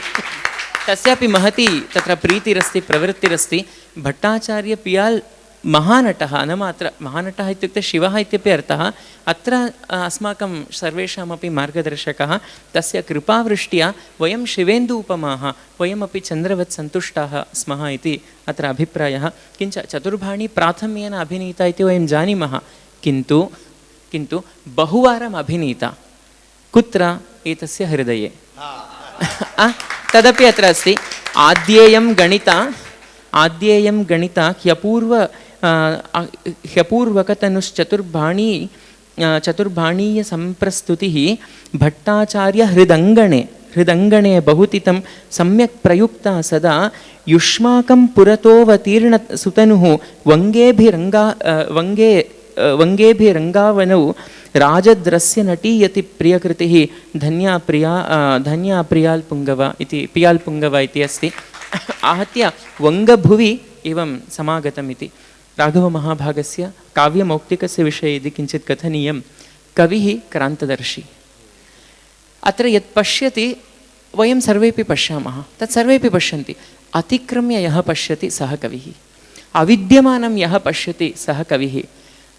तस्यापि महती तत्र प्रीतिरस्ति, प्रवृत्तिरस्ति। भट्टाचार्यपियाल् महानटः नाम अत्र महानटः इत्युक्ते शिवः इत्यपि अर्थः। अत्र अस्माकं सर्वेषामपि मार्गदर्शकः। तस्य कृपावृष्ट्या वयं शिवेन्दूपमाः, वयमपि चन्द्रवत् सन्तुष्टाः स्मः इति अत्र अभिप्रायः। किञ्च चतुर्भाणी प्राथम्येन अभिनीता इति वयं जानीमः, किन्तु बहुवारम् अभिनीता। कुत्र? एतस्य हृदये। तदपि अत्र अस्ति। आद्येयं गणिता ह्यपूर्वकतनुश्चतुर्भाणीयसम्प्रस्तुतिः भट्टाचार्य हृदङ्गणे। हृदङ्गणे बहुतितं सम्यक् प्रयुक्ता सदा युष्माकं पुरतोऽवतीर्ण सुतनुः वङ्गेभिरङ्गावनौ राजद्रस्य नटीयति प्रियकृतिः धन्या प्रियाल्पुङ्गव इति अस्ति। आहत्य वङ्गभुवि एवं समागतम् इति। राघवमहाभागस्य काव्यमौक्तिकस्य विषये यदि किञ्चित् कथनीयं, कविः क्रान्तदर्शी। अत्र यत् पश्यति वयं सर्वेपि पश्यामः, तत् सर्वेपि पश्यन्ति। अतिक्रम्य यः पश्यति सः कविः, अविद्यमानं यः पश्यति सः कविः,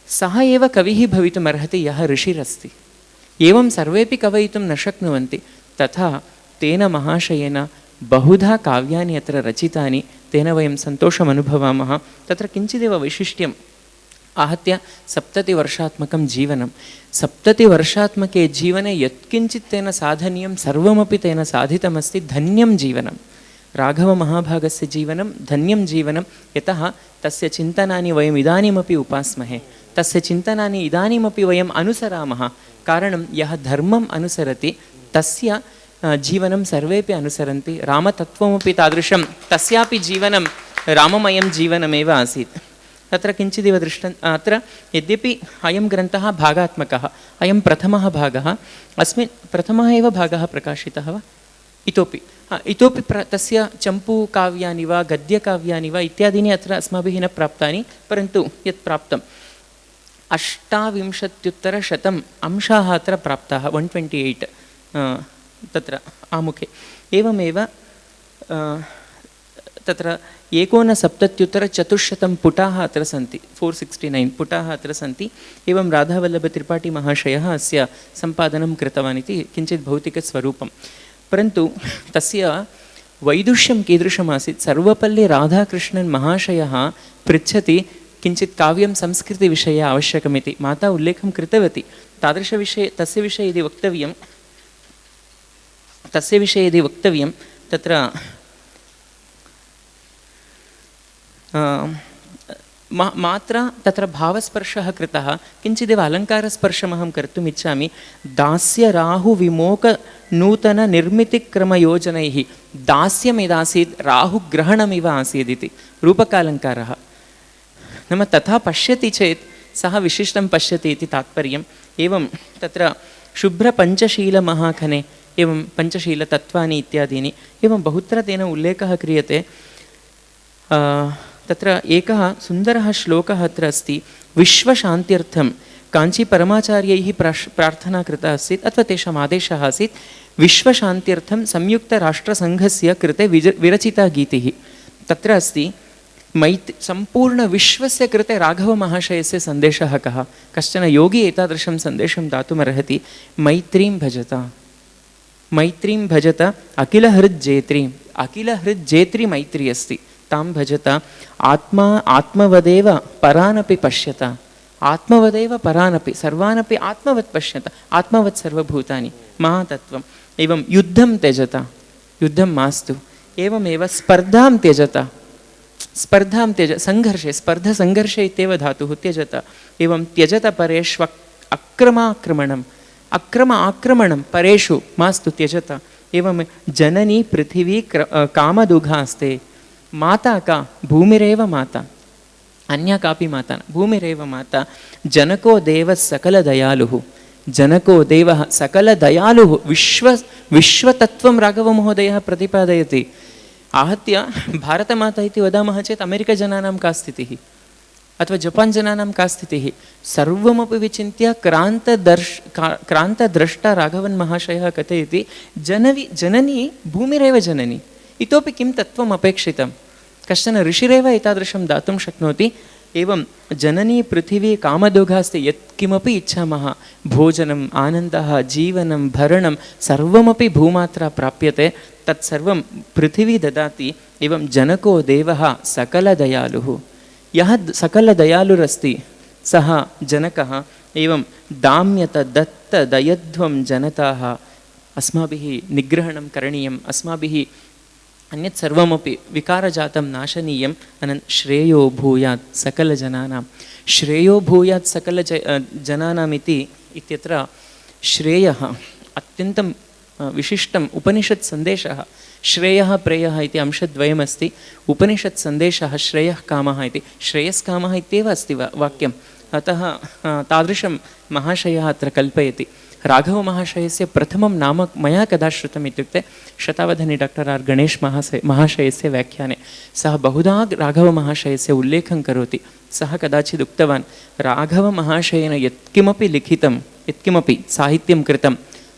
सः एव कविः भवितुमर्हति यः ऋषिरस्ति। एवं सर्वेपि कवयितुं न शक्नुवन्ति। तथा तेन महाशयेन बहुधा काव्यानि अत्र रचितानि, तेन वयं सन्तोषम् अनुभवामः। तत्र किञ्चिदेव वैशिष्ट्यम्, आहत्य 70 वर्षात्मकं जीवनं, 70 वर्षात्मके जीवने यत्किञ्चित् तेन साधनीयं सर्वमपि तेन साधितमस्ति। धन्यं जीवनं राघवमहाभागस्य जीवनं, धन्यं जीवनं। यतः तस्य चिन्तनानि वयम् इदानीमपि उपास्महे, तस्य चिन्तनानि इदानीमपि वयम् अनुसरामः। कारणं यः धर्मम् अनुसरति तस्य जीवनं सर्वेपि अनुसरन्ति। रामतत्त्वमपि तादृशं, तस्यापि जीवनं राममयं जीवनमेव आसीत्। तत्र किञ्चिदिव अत्र यद्यपि अयं ग्रन्थः भागात्मकः, अयं प्रथमः भागः, अस्मिन् प्रथमः एव भागः प्रकाशितः वा? इतोपि तस्य चम्पूकाव्यानि वा गद्यकाव्यानि वा इत्यादीनि अत्र अस्माभिः न प्राप्तानि, परन्तु यत् प्राप्तं 28% अंशाः अत्र प्राप्ताः, 128 तत्र आमुखे। एवमेव तत्र 69% पुटाः अत्र सन्ति, 469 पुटाः अत्र सन्ति। एवं राधावल्लभत्रिपाठिमहाशयः अस्य सम्पादनं कृतवान् इति किञ्चित् भौतिकस्वरूपं। परन्तु तस्य वैदुष्यं कीदृशमासीत्, सर्वपल्ली राधाकृष्णन् महाशयः पृच्छति किञ्चित् काव्यं संस्कृतिविषये आवश्यकमिति। माता उल्लेखं कृतवती। तादृशविषये तस्य विषये यदि वक्तव्यं तत्र मात्रा तत्र भावस्पर्शः कृतः। किञ्चिदेव अलङ्कारस्पर्शमहं कर्तुम् इच्छामि। दास्यराहुविमोकनूतननिर्मितिक्रमयोजनैः, दास्यमिदासीत् राहुग्रहणमिव आसीदिति रूपकालङ्कारः। नाम तथा पश्यति चेत् सः विशिष्टं पश्यति इति तात्पर्यम्। एवं तत्र शुभ्रपञ्चशीलमहाखने एवं पञ्चशीलतत्त्वानि इत्यादीनि एवं बहुत्र तेन उल्लेखः क्रियते। तत्र एकः सुन्दरः श्लोकः अत्र अस्ति। विश्वशान्त्यर्थं काञ्चीपरमाचार्यैः प्रार्थना कृता आसीत्, अथवा तेषाम् आदेशः आसीत्, विश्वशान्त्यर्थं संयुक्तराष्ट्रसङ्घस्य कृते विरचिता गीतिः। तत्र अस्ति सम्पूर्णविश्वस्य कृते राघवमहाशयस्य सन्देशः कः? कश्चन योगी एतादृशं सन्देशं दातुमर्हति। मैत्रीं भजत अखिलहृज्जेत्री मैत्री अस्ति, तां भजत। आत्मवदेव परानपि पश्यत, आत्मवदेव परानपि सर्वानपि आत्मवत् पश्यत, आत्मवत् सर्वभूतानि, महातत्त्वम्। एवं युद्धं त्यजत, युद्धं मास्तु। एवमेव स्पर्धां त्यजत, स्पर्धसङ्घर्षे इत्येव धातुः, त्यजत। एवं त्यजत परेष्व आक्रमणं परेषु मास्तु, त्यजत। एवं जननी पृथिवी कामदुघास्ते, माता का? भूमिरेव माता, अन्या कापि माता न, भूमिरेव माता। जनको देवः सकलदयालुः, जनको देवः सकलदयालुः, विश्वतत्त्वं राघवमहोदयः प्रतिपादयति। आहत्य भारतमाता इति वदामः चेत् अमेरिकजनानां का स्थितिः, अथवा जपान् जनानां का स्थितिः? सर्वमपि विचिन्त्य क्रान्तद्रष्टा राघवन् महाशयः कथयति, जननी भूमिरेव जननी, इतोपि किं तत्त्वम् अपेक्षितं? कश्चन ऋषिरेव एतादृशं दातुं शक्नोति। एवं जननी पृथिवी कामदोघास्ति, यत्किमपि इच्छामः, भोजनम्, आनन्दः, जीवनं, भरणं सर्वमपि भूमात्रा प्राप्यते, तत्सर्वं पृथिवी ददाति। एवं जनको देवः सकलदयालुः, यः सकलदयालुरस्ति सः जनकः। एवं दाम्यत दत्त दयध्वं जनताः, अस्माभिः निग्रहणं करणीयम्, अस्माभिः अन्यत् सर्वमपि विकारजातं नाशनीयम्। श्रेयो भूयात् सकलजनानां, श्रेयो भूयात् सकलजनानाम् इत्यत्र श्रेयः अत्यन्तं विशिष्टम् उपनिषत् सन्देशः श्रेयः प्रेयः इति अंशद्वयमस्ति उपनिषत्सन्देशः श्रेयः कामः इति श्रेयस्कामः इत्येव अस्ति वाक्यम् अतः तादृशं महाशयः अत्र कल्पयति राघवमहाशयस्य प्रथमं नाम मया कदा श्रुतम् इत्युक्ते शतावधानी डाक्टर् आर् गणेश महाशयस्य व्याख्याने सः बहुधा राघवमहाशयस्य उल्लेखं करोति सः कदाचित् उक्तवान् राघवमहाशयेन यत्किमपि लिखितं यत्किमपि साहित्यं कृतं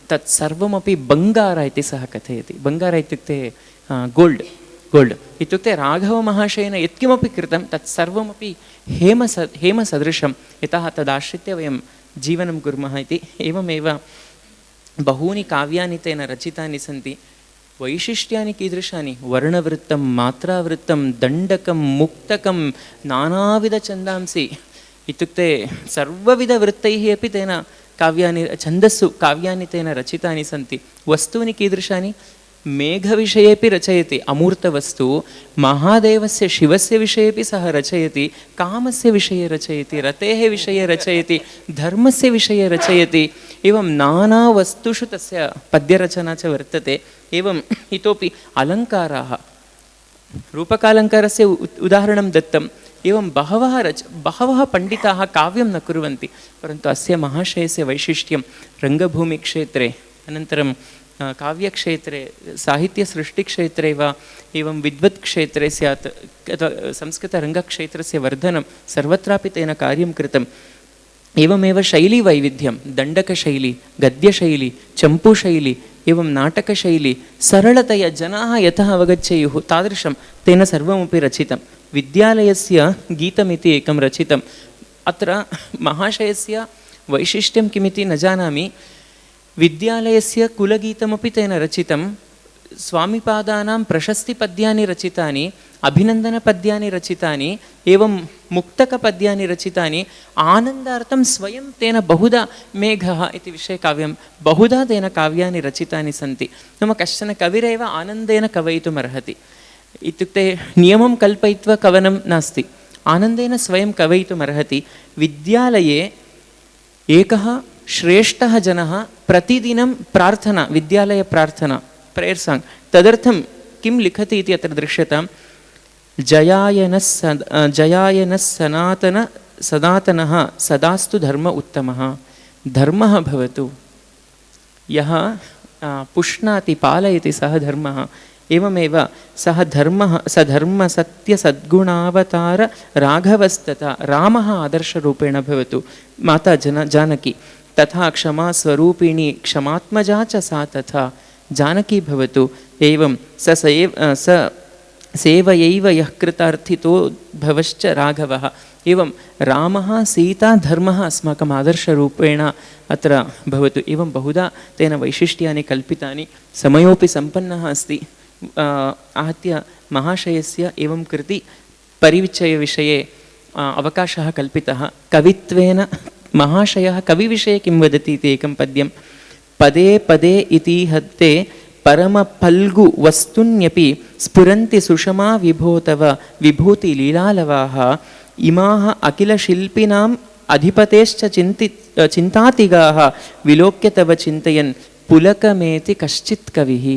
तत्सर्वमपि बङ्गार इति सः कथयति बङ्गार इत्युक्ते गोल्ड् इत्युक्ते राघवमहाशयेन यत्किमपि कृतं तत्सर्वमपि हेमसदृशं यतः तदाश्रित्य वयं जीवनं कुर्मः इति एवमेव बहूनि काव्यानि तेन रचितानि सन्ति वैशिष्ट्यानि कीदृशानि वर्णवृत्तं मात्रावृत्तं दण्डकं मुक्तकं नानाविधछन्दांसि इत्युक्ते सर्वविधवृत्तैः अपि तेन काव्यानि छन्दस्सु काव्यानि तेन रचितानि सन्ति वस्तूनि कीदृशानि मेघविषयेपि रचयति अमूर्तवस्तु महादेवस्य शिवस्य विषयेपि सः रचयति कामस्य विषये रचयति रतेः विषये रचयति धर्मस्य विषये रचयति एवं नानावस्तुषु तस्य पद्यरचना च वर्तते एवम् इतोपि अलङ्काराः रूपकालङ्कारस्य उदाहरणं दत्तम् एवं बहवः पण्डिताः काव्यं न कुर्वन्ति परन्तु अस्य महाशयस्य वैशिष्ट्यं रङ्गभूमिक्षेत्रे अनन्तरं काव्यक्षेत्रे साहित्यसृष्टिक्षेत्रे वा एवं विद्वत्क्षेत्रे स्यात् संस्कृतरङ्गक्षेत्रस्य वर्धनं सर्वत्रापि तेन कार्यं कृतम् एवमेव शैलीवैविध्यं दण्डकशैली गद्यशैली चम्पूशैली एवं नाटकशैली सरलतया जनाः यतः अवगच्छेयुः तादृशं तेन सर्वमपि रचितं विद्यालयस्य गीतमिति एकं रचितम् अत्र महाशयस्य वैशिष्ट्यं किमिति न जानामि विद्यालयस्य कुलगीतमपि तेन रचितं स्वामिपादानां प्रशस्तिपद्यानि रचितानि अभिनन्दनपद्यानि रचितानि एवं मुक्तकपद्यानि रचितानि आनन्दार्थं स्वयं तेन बहुधा मेघः इति विषयकाव्यं बहुधा तेन काव्यानि रचितानि सन्ति नाम कश्चन कविरेव आनन्देन कवयितुमर्हति इत्युक्ते नियमं कल्पयित्वा कवनं नास्ति आनन्देन स्वयं कवयितुमर्हति विद्यालये एकः श्रेष्ठः जनः प्रतिदिनं प्रार्थना विद्यालयप्रार्थना प्रेयर् साङ्ग् तदर्थं किं लिखति इति अत्र दृश्यतां जयायनः सनातनः सदास्तु धर्म उत्तमः धर्मः भवतु यः पुष्णाति पालयति सः धर्मः एवमेव सः धर्मसत्यसद्गुणावतार राघवस्तथा रामः आदर्शरूपेण भवतु माता जानकी तथा क्षमा स्वरूपिणी क्षमात्मजा च सा तथा जानकी भवतु एवं स सेवयैव यः कृतार्थितो भवश्च राघवः एवं रामः सीता धर्मः अस्माकम् आदर्शरूपेण अत्र भवतु एवं बहुधा तेन वैशिष्ट्यानि कल्पितानि समयोपि सम्पन्नः अस्ति आहत्य महाशयस्य एवं कृति परिविचयविषये अवकाशः कल्पितः कवित्वेन महाशयः कविविषये किं वदति इति एकं पद्यं पदे पदे इतिहत्ते परमफल्गु वस्तुन्यपि स्फुरन्ति सुषमा विभोतव विभूतिलीलालवाः इमाः अखिलशिल्पिनाम् अधिपतेश्च चिन्तातिगाः विलोक्य तव चिन्तयन् पुलकमेति कश्चित् कविः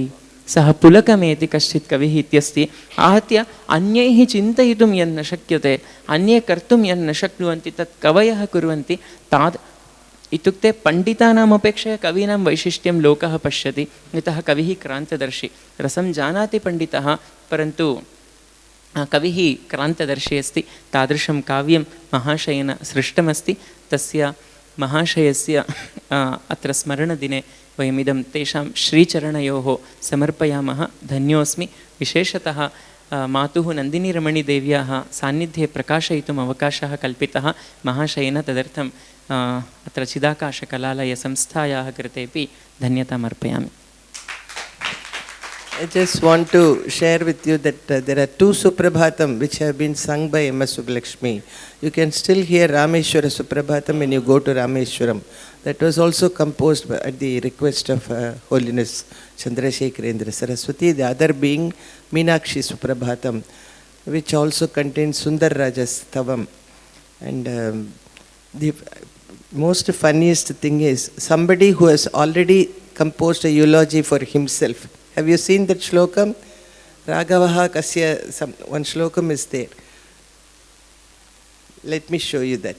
सः पुलकमेति कश्चित् कविः इत्यस्ति आहत्य अन्यैः चिन्तयितुं यन्न शक्यते अन्ये कर्तुं यन्न शक्नुवन्ति तत् कवयः कुर्वन्ति इत्युक्ते पण्डितानाम् अपेक्षया कवीनां वैशिष्ट्यं लोकः पश्यति यतः कविः क्रान्तदर्शी रसं जानाति पण्डितः परन्तु कविः क्रान्तदर्शी अस्ति तादृशं काव्यं महाशयेन सृष्टमस्ति तस्य महाशयस्य अत्र स्मरणदिने वयमिदं तेषां श्रीचरणयोः समर्पयामः धन्योऽस्मि विशेषतः मातुः नन्दिनीरमणीदेव्याः सान्निध्ये प्रकाशयितुम् अवकाशः कल्पितः महाशयेन तदर्थं अत्र चिदाकाशकलालयसंस्थायाः कृतेपि धन्यताम् अर्पयामि I just want to share with you that there are two Suprabhatam which have been sung by M.S. Subbulakshmi. You can still hear Rameshwara Suprabhatam when you go to Rameshwaram. That was also composed at the request of Holiness Chandrasekharendra Saraswati. The other being Meenakshi Suprabhatam, which also contains Sundar Raja's Tavam. And the most funniest thing is somebody who has already composed a eulogy for himself. Have you seen that shlokam? Raghavaha Kasya, one shlokam is there. Let me show you that.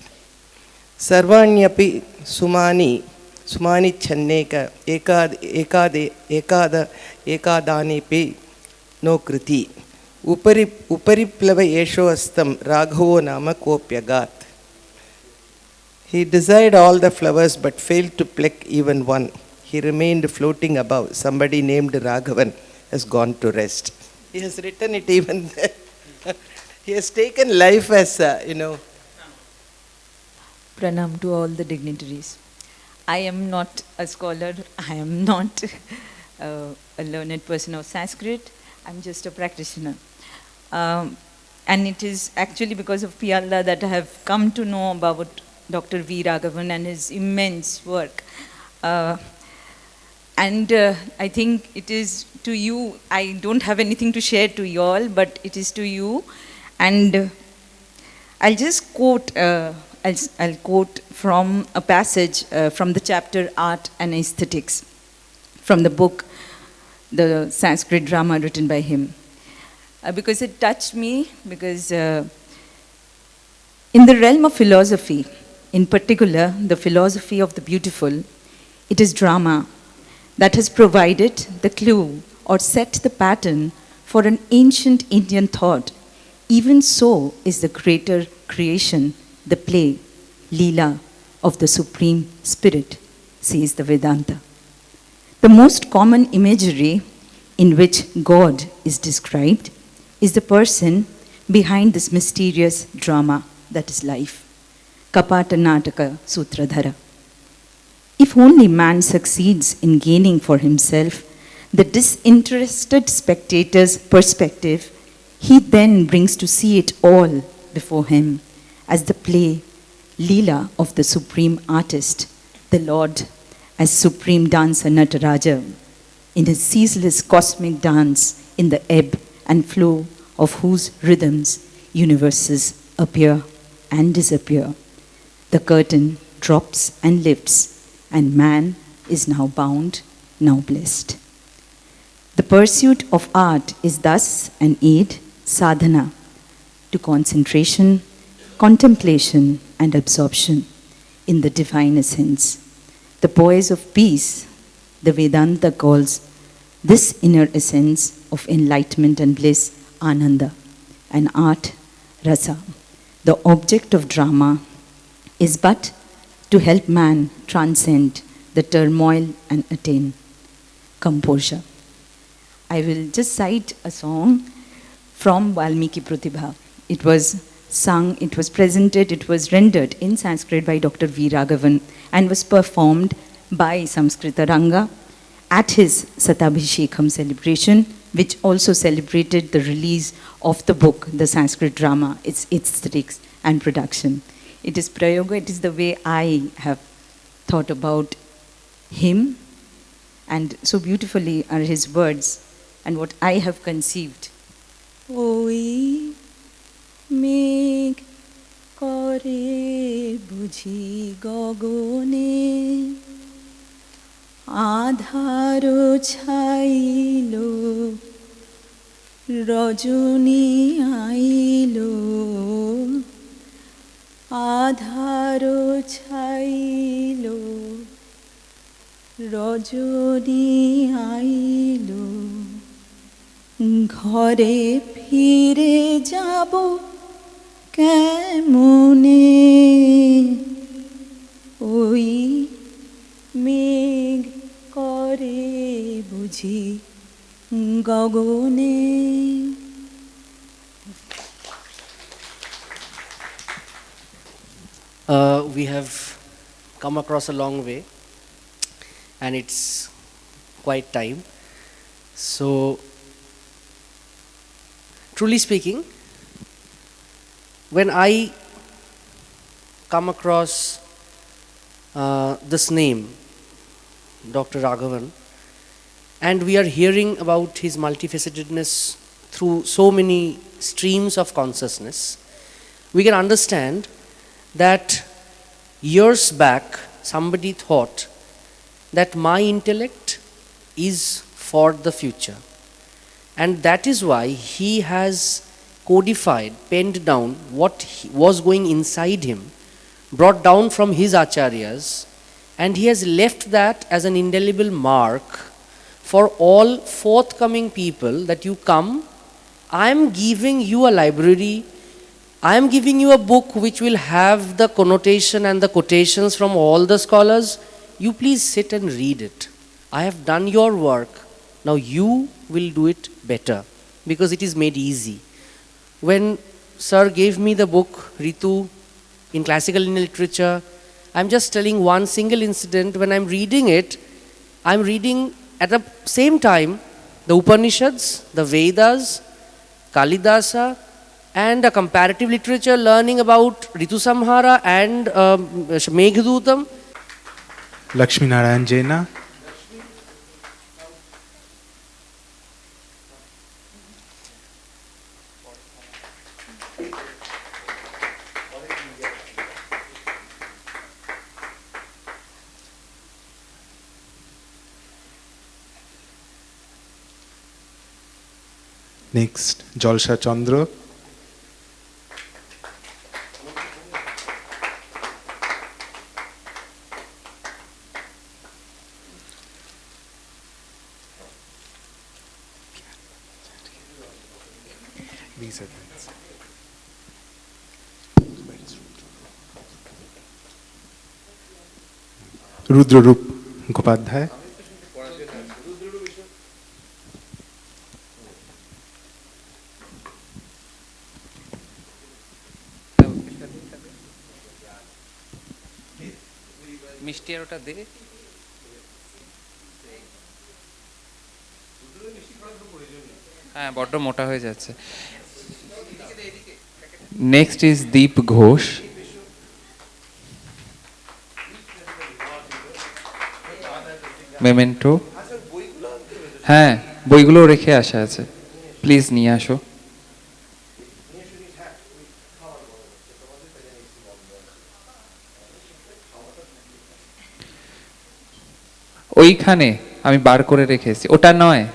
Sarvanyapi Sumani Channeka Ekadani Pi no Kriti. Upariplava Yesho Astam Raghavo Nama Kopyagat. He desired all the flowers but failed to pluck even one. He remained floating above. Somebody named Raghavan has gone to rest. He has written it even there. He has taken life as, Pranam to all the dignitaries. I am not a scholar. I am not a learned person of Sanskrit. I'm just a practitioner. And it is actually because of Piyalla that I have come to know about Dr. V. Raghavan and his immense work. And I think it is to you, I don't have anything to share to you all, but it is to you. And I'll just quote, I'll quote from a passage from the chapter Art and Aesthetics, from the book, the Sanskrit drama written by him. Because it touched me, because in the realm of philosophy, in particular, the philosophy of the beautiful, it is drama that has provided the clue or set the pattern for an ancient Indian thought. Even so is the greater creation, the play, Leela of the Supreme Spirit, says the Vedanta. The most common imagery in which God is described is the person behind this mysterious drama that is life. Kapata Nataka Sutradhara. If only man succeeds in gaining for himself the disinterested spectator's perspective, he then brings to see it all before him as the play, Leela of the supreme artist, the Lord as supreme dancer Nataraja, in his ceaseless cosmic dance in the ebb and flow of whose rhythms universes appear and disappear. The curtain drops and lifts, and man is now bound, now blessed. The pursuit of art is thus an aid, sadhana, to concentration, contemplation, and absorption in the divine essence. The poise of peace, the Vedanta calls this inner essence of enlightenment and bliss, ananda, and art, rasa. The object of drama is but to help man transcend the turmoil and attain composure. I will just cite a song from Valmiki Pratibha. It was sung, it was presented, it was rendered in Sanskrit by Dr. V. Raghavan and was performed by Samskrita Ranga at his Satabhishekam celebration, which also celebrated the release of the book, the Sanskrit drama, its aesthetics and production. It is Prayoga, it is the way I have thought about him, and so beautifully are his words and what I have conceived. Oi মেঘ করে বুঝি গগনে আধার ছাইল রজনী আইল আধার ছাইল রজনী আইল ঘরে ফিরে যাব কেমনে ওই মেঘ করে বুঝি গগনে. We have come across a long way and it's quite time. So, truly speaking, when I come across this name, Dr. Raghavan, and we are hearing about his multifacetedness through so many streams of consciousness, we can understand that years back somebody thought that my intellect is for the future. And that is why he has codified, penned down what was going inside him, brought down from his acharyas, and he has left that as an indelible mark for all forthcoming people that you come. I am giving you a library, I am giving you a book which will have the connotation and the quotations from all the scholars. You please sit and read it. I have done your work. Now you will do it better because it is made easy. When Sir gave me the book, Ritu, in classical Indian literature, I'm just telling one single incident. When I'm reading it, I'm reading at the same time the Upanishads, the Vedas, Kalidasa, and a comparative literature learning about Ritu Samhara and Meghdutam. Lakshmi Narayan Jaina. Next, Jalsha Chandra. These are friends. Rudrarup Gopadhyay. মিষ্টি আর ওটা দে হ্যাঁ বড্ড মোটা হয়ে যাচ্ছে next is Deep Ghosh memento হ্যাঁ বইগুলো রেখে আসা আছে প্লিজ নিয়ে আসো ওইখানে আমি বার করে রেখেছি ওটা নয়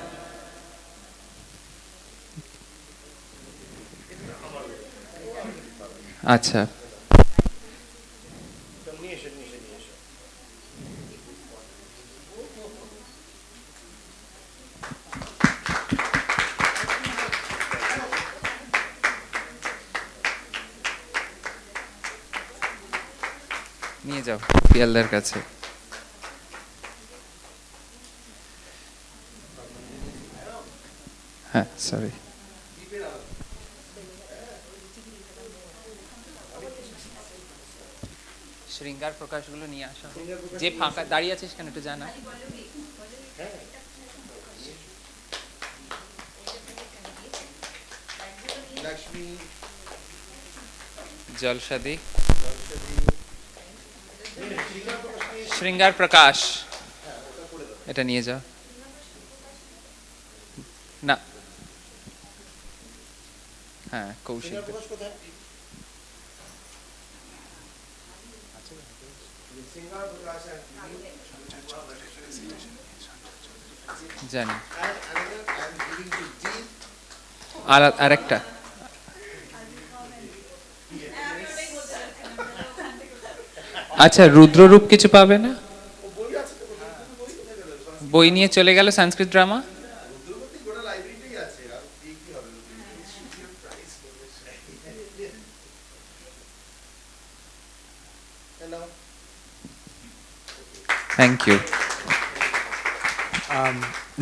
আচ্ছা নিয়ে যাও পিয়ালদার কাছে হ্যাঁ সরি শৃঙ্গার প্রকাশগুলো নিয়ে আসা যে ফাঁকা দাঁড়িয়ে আছিস কেন একটু জানা জলসাদি শৃঙ্গার প্রকাশ এটা নিয়ে যাও না হ্যাঁ কৌশিক জানি আরেকটা আচ্ছা রুদ্ররূপ কিছু পাবে না বই নিয়ে চলে গেল সংস্কৃত drama Thank you.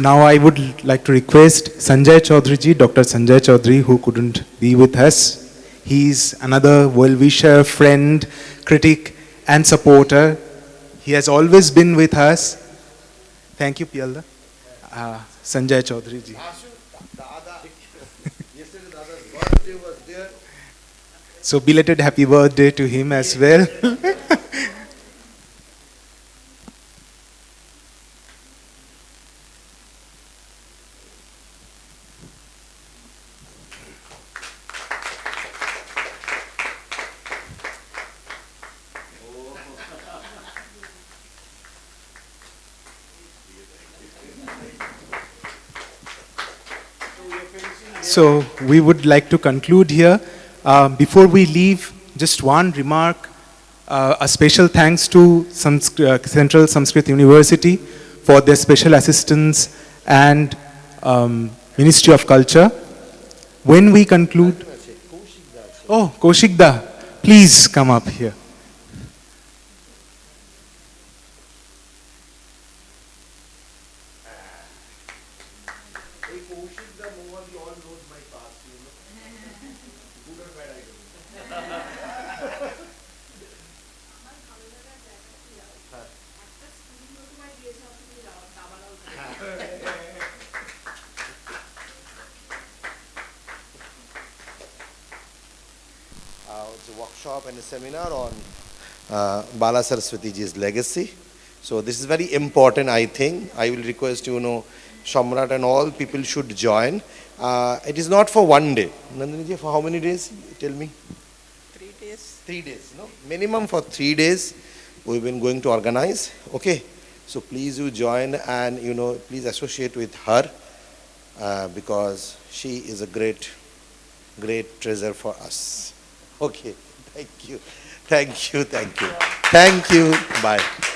Now I would like to request Sanjay Chaudhary ji, Dr. Sanjay Chaudhary, who couldn't be with us. He's another well-wisher, friend, critic and supporter. He has always been with us. Thank you, Piyalda. Sanjay Chaudhary ji. So belated happy birthday to him as well. So we would like to conclude here. Before we leave, just one remark. A special thanks to Central Sanskrit University for their special assistance and Ministry of Culture. When we conclude... Oh, Kaushikda, please come up here. It's a workshop and a seminar on Bala Saraswati ji's legacy. So this is very important, I think. I will request, Shamrat and all people should join. It is not for one day. Nandini ji, for how many days? Tell me. 3 days. 3 days, no? Minimum for 3 days we've been going to organize. Okay. So please you join and, please associate with her because she is a great treasure for us. Okay. Thank you. Thank you. Thank you. Thank you. Bye.